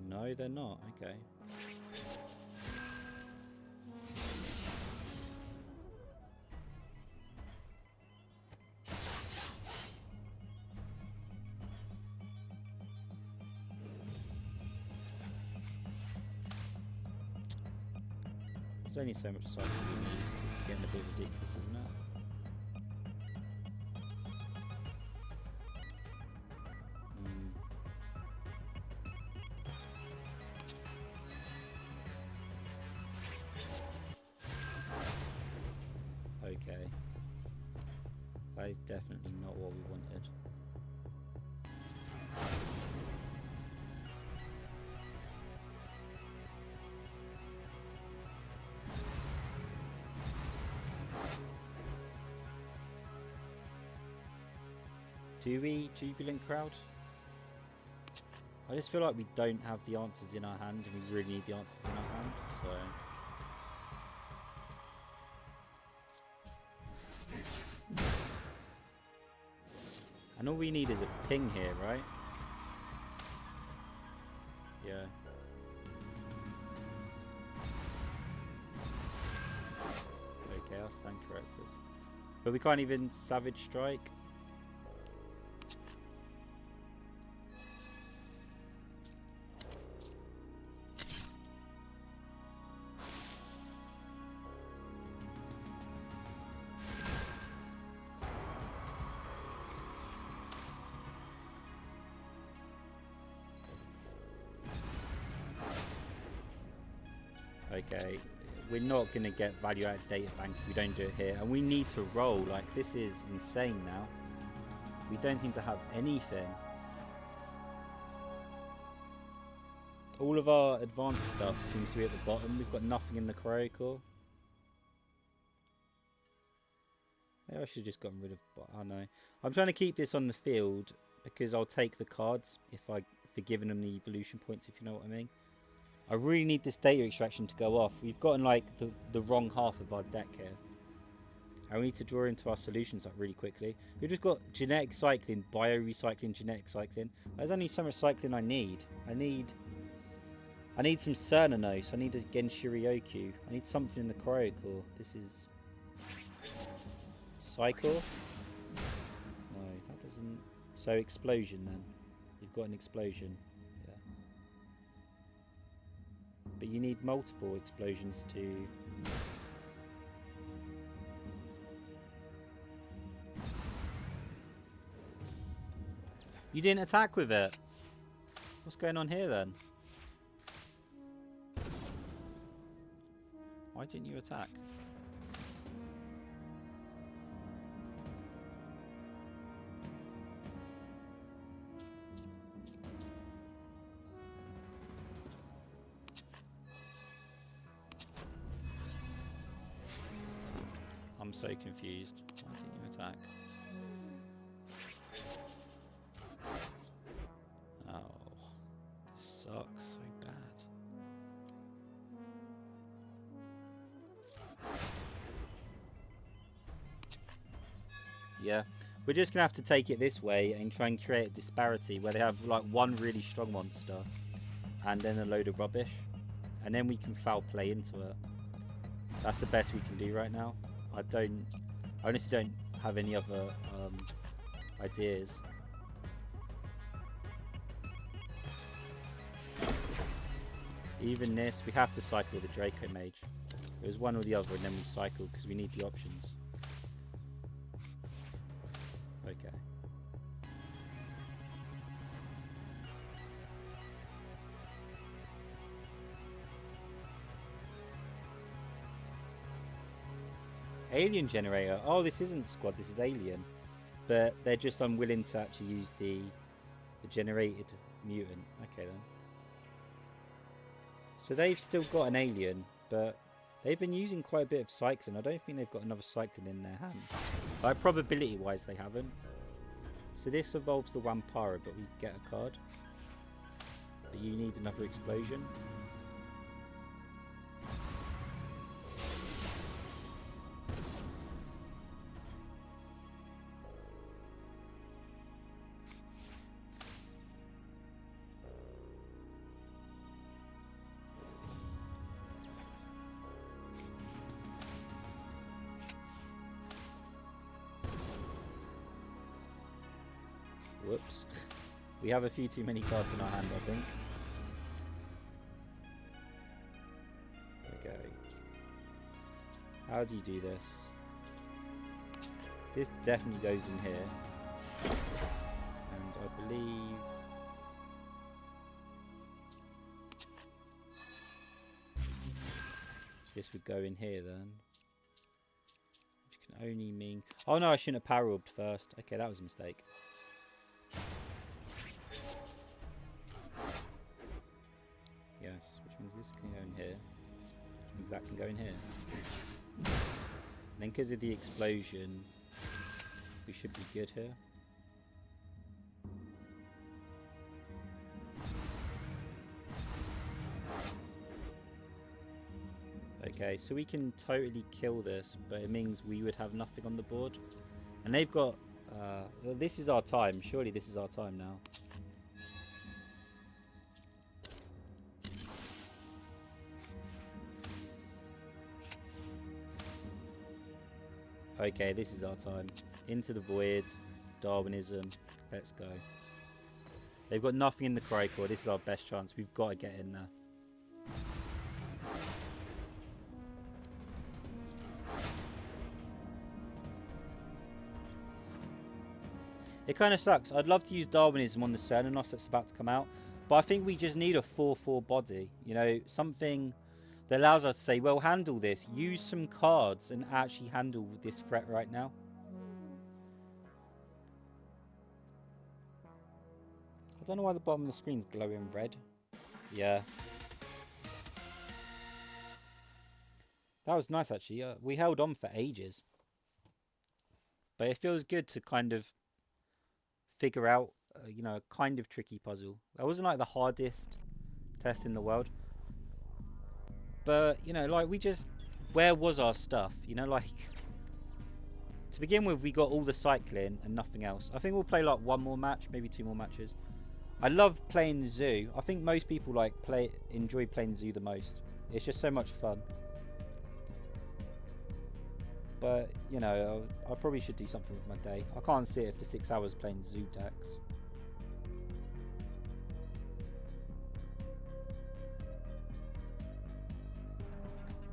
No, they're not. Okay. There's only so much cycle we need. This is getting a bit ridiculous, isn't it? Okay. That is definitely not what we wanted. Do we, Jubilant Crowd? I just feel like we don't have the answers in our hand, and we really need the answers in our hand, so... And all we need is a ping here, right? Yeah. Okay, I'll stand corrected. But we can't even Savage Strike. Okay, we're not going to get value out of data bank if we don't do it here. And we need to roll. Like, this is insane now. We don't seem to have anything. All of our advanced stuff seems to be at the bottom. We've got nothing in the Cryocore. Maybe I should have just gotten rid of... Oh no. I'm trying to keep this on the field because I'll take the cards if for giving them the evolution points, if you know what I mean. I really need this data extraction to go off. We've gotten like the wrong half of our deck here. And we need to draw into our solutions like really quickly. We've just got genetic cycling, bio-recycling, genetic cycling. There's only so much cycling I need. I need some Cernanos. I need a Genshiryoku. I need something in the Cryocore. This is... Cycle? No, that doesn't... So explosion then. You've got an explosion. But you need multiple explosions to... You didn't attack with it? What's going on here then? Why didn't you attack? I'm so confused. Why didn't you attack? Oh, this sucks so bad. Yeah, we're just gonna have to take it this way and try and create a disparity where they have like one really strong monster and then a load of rubbish, and then we can foul play into it. That's the best we can do right now. I honestly don't have any other ideas. Even this, we have to cycle with the Draco Mage. It was one or the other and then we cycle because we need the options. Okay. Alien generator. Oh, this isn't squad, this is alien. But they're just unwilling to actually use the generated mutant. Okay then. So they've still got an alien, but they've been using quite a bit of cycling. I don't think they've got another cycling in their hand. Like, probability wise they haven't. So this evolves the Wampara, but we get a card. but you need another explosion. Whoops. We have a few too many cards in our hand, I think. Okay. How do you do this? This definitely goes in here. And I believe... this would go in here then. Which can only mean... oh no, I shouldn't have power orbed first. Okay, that was a mistake. Yes, which means this can go in here. Which means that can go in here. And then because of the explosion, we should be good here. Okay, so we can totally kill this, but it means we would have nothing on the board. And they've got... this is our time. Surely this is our time now. Okay, this is our time. Into the void. Darwinism. Let's go. They've got nothing in the Crycore. This is our best chance. We've got to get in there. It kind of sucks. I'd love to use Darwinism on the Cernanos that's about to come out. But I think we just need a 4/4 body. You know, something that allows us to say, well, handle this. Use some cards and actually handle this threat right now. I don't know why the bottom of the screen's glowing red. Yeah. That was nice, actually. We held on for ages. But it feels good to kind of figure out, you know, a kind of tricky puzzle. That wasn't like the hardest test in the world. But, you know, like we just... where was our stuff? You know, like... to begin with, we got all the cycling and nothing else. I think we'll play like one more match, maybe 2 more matches. I love playing Zoo. I think most people like enjoy playing Zoo the most. It's just so much fun. But, you know, I probably should do something with my day. I can't sit here for 6 hours playing Zoo decks.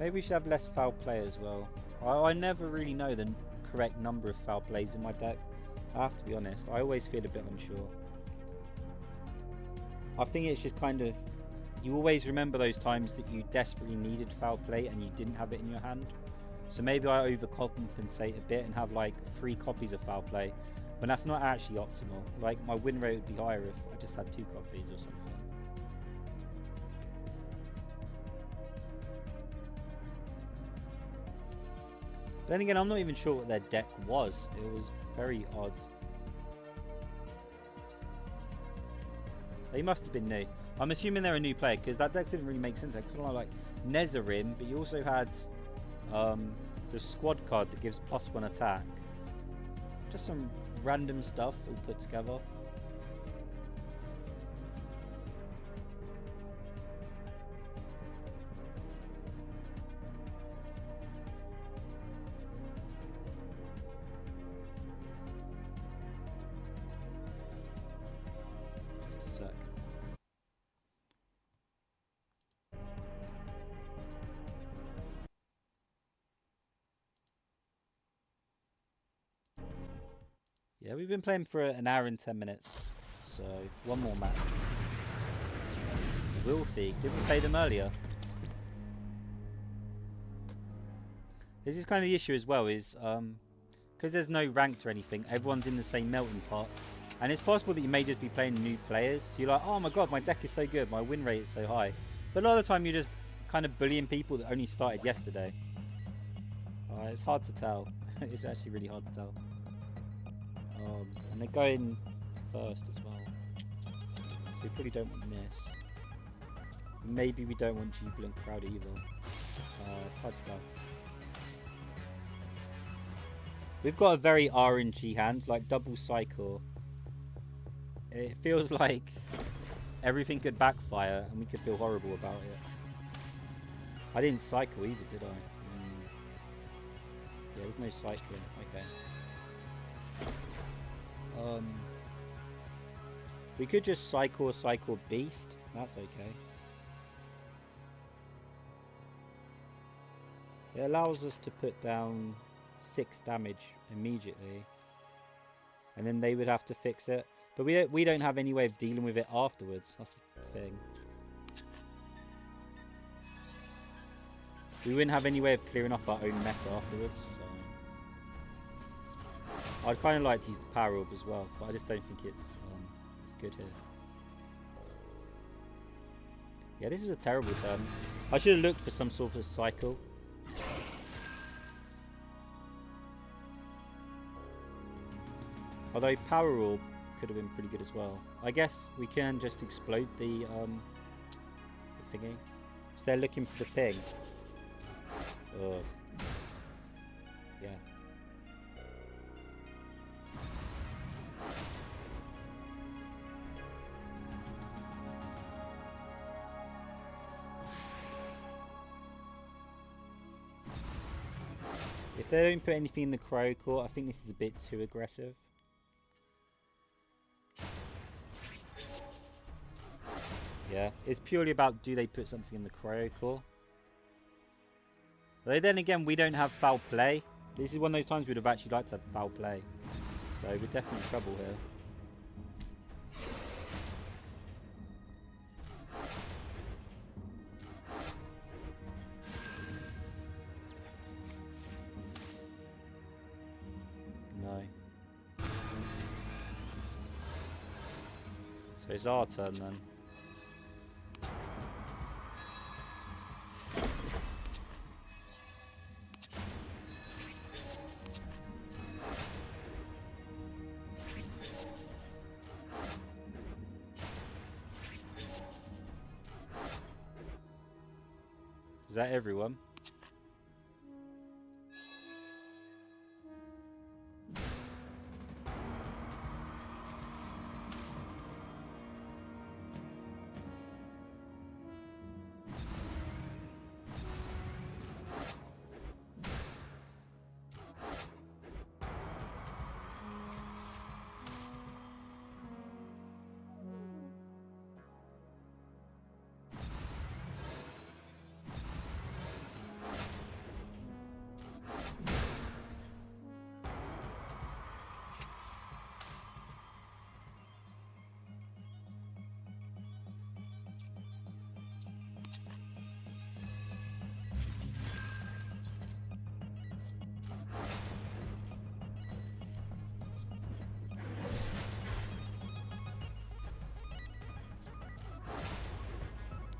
Maybe we should have less foul play as well. I never really know the correct number of foul plays in my deck. I have to be honest. I always feel a bit unsure. I think it's just kind of... you always remember those times that you desperately needed foul play and you didn't have it in your hand. So maybe I overcompensate a bit and have like 3 copies of foul play, when that's not actually optimal. Like my win rate would be higher if I just had 2 copies or something. Then again, I'm not even sure what their deck was. It was very odd. They must have been new. I'm assuming they're a new player because that deck didn't really make sense. They kind of like Nezarim, but you also had the squad card that gives +1 attack. Just some random stuff all put together. Just a sec. Yeah, we've been playing for an hour and 10 minutes. So, one more match. Wilfie. Did we play them earlier? This is kind of the issue as well, is because there's no ranked or anything, everyone's in the same melting pot. And it's possible that you may just be playing new players. So you're like, oh my god, my deck is so good, my win rate is so high. But a lot of the time you're just kind of bullying people that only started yesterday. It's hard to tell. It's actually really hard to tell. And they're going first as well. So we probably don't want this. Maybe we don't want Jubilant Crowd either. It's hard to tell. We've got a very RNG hand, like double cycle. It feels like everything could backfire and we could feel horrible about it. I didn't cycle either, did I? Yeah, there's no cycling. Okay. We could just cycle Beast. That's okay. It allows us to put down 6 damage immediately, and then they would have to fix it. But we don't have any way of dealing with it afterwards. That's the thing. We wouldn't have any way of clearing up our own mess afterwards. So I'd kind of like to use the Power Orb as well, but I just don't think it's good here. Yeah, this is a terrible turn. I should have looked for some sort of cycle. Although Power Orb could have been pretty good as well. I guess we can just explode the thingy. So they're looking for the ping. Ugh. Yeah. If they don't put anything in the Crow Court, I think this is a bit too aggressive. Yeah, it's purely about do they put something in the Crow Core. Although then again, we don't have foul play. This is one of those times we'd have actually liked to have foul play. So we're definitely in trouble here. No. So it's our turn then. Is that everyone?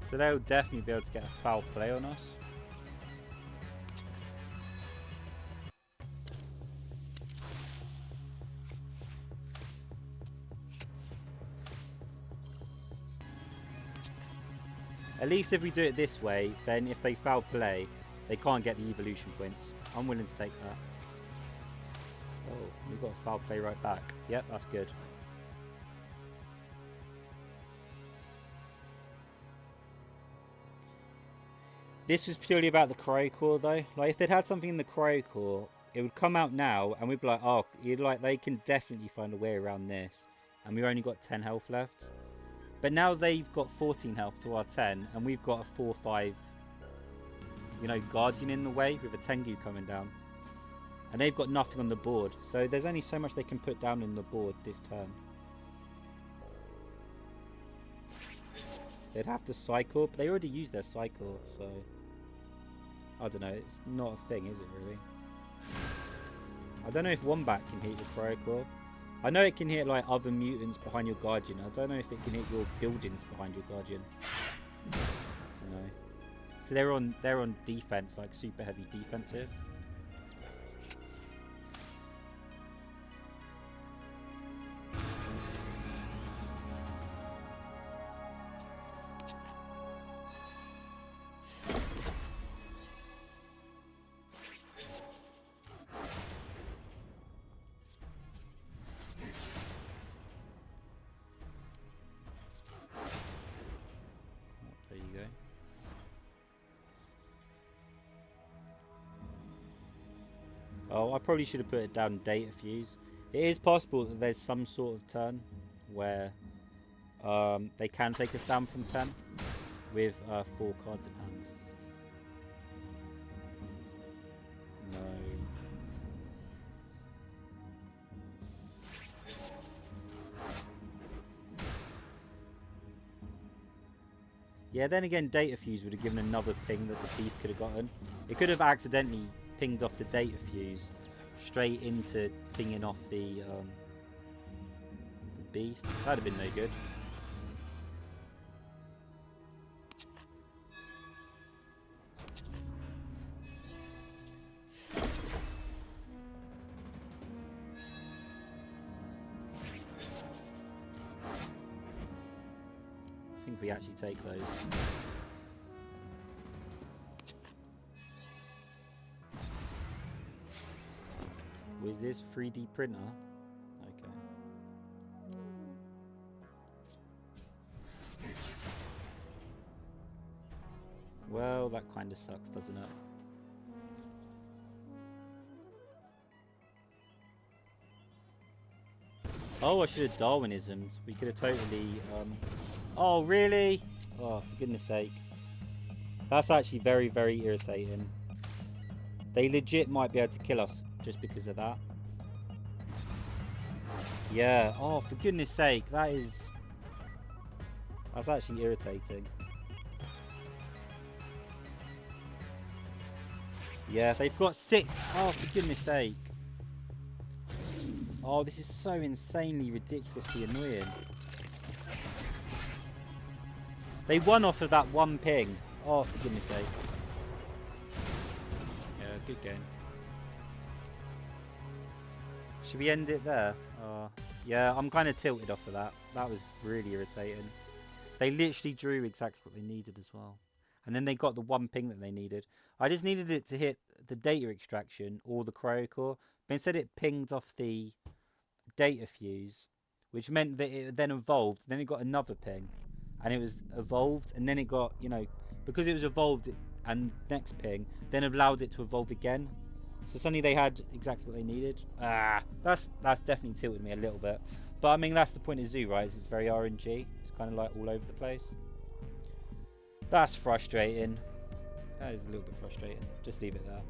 So they'll definitely be able to get a foul play on us. At least if we do it this way, then if they foul play, they can't get the evolution points. I'm willing to take that. Oh, we've got a foul play right back. Yep, that's good. This was purely about the Cryo Core though. Like if they'd had something in the Cryo Core, it would come out now and we'd be like, oh, they can definitely find a way around this. And we've only got 10 health left. But now they've got 14 health to our 10 and we've got a 4-5, Guardian in the way with a Tengu coming down. And they've got nothing on the board. So there's only so much they can put down on the board this turn. They'd have to cycle, but they already used their cycle, so I don't know, it's not a thing, is it really? I don't know if Wombat can hit your Cryo Core. I know it can hit like other mutants behind your Guardian. I don't know if it can hit your buildings behind your Guardian. No. So they're on defense, like super heavy defense here. Oh, I probably should have put it down data fuse. It is possible that there's some sort of turn where they can take us down from 10 with 4 cards in hand. No. Yeah, then again, data fuse would have given another ping that the beast could have gotten. It could have accidentally pinged off the data fuse straight into pinging off the beast. That'd have been no good. I think we actually take those. Was this 3D printer? Okay. Well, that kind of sucks, doesn't it? Oh, I should have Darwinisms. We could have totally... Oh, really? Oh, for goodness sake. That's actually very, very irritating. They legit might be able to kill us just because of that. Yeah. Oh, for goodness sake. That's actually irritating. Yeah, they've got 6. Oh, for goodness sake. Oh, this is so insanely, ridiculously annoying. They won off of that one ping. Oh, for goodness sake. Yeah, good game. Should we end it there? Yeah, I'm kind of tilted off of that. That was really irritating. They literally drew exactly what they needed as well. And then they got the one ping that they needed. I just needed it to hit the data extraction or the cryocore. But instead it pinged off the data fuse, which meant that it then evolved. Then it got another ping. And it was evolved. And then it got, you know, because it was evolved and next ping, then allowed it to evolve again. So suddenly they had exactly what they needed. That's definitely tilted me a little bit. But I mean, that's the point of Zoo, right? It's very RNG. It's kind of like all over the place. That's frustrating. That is a little bit frustrating. Just leave it there.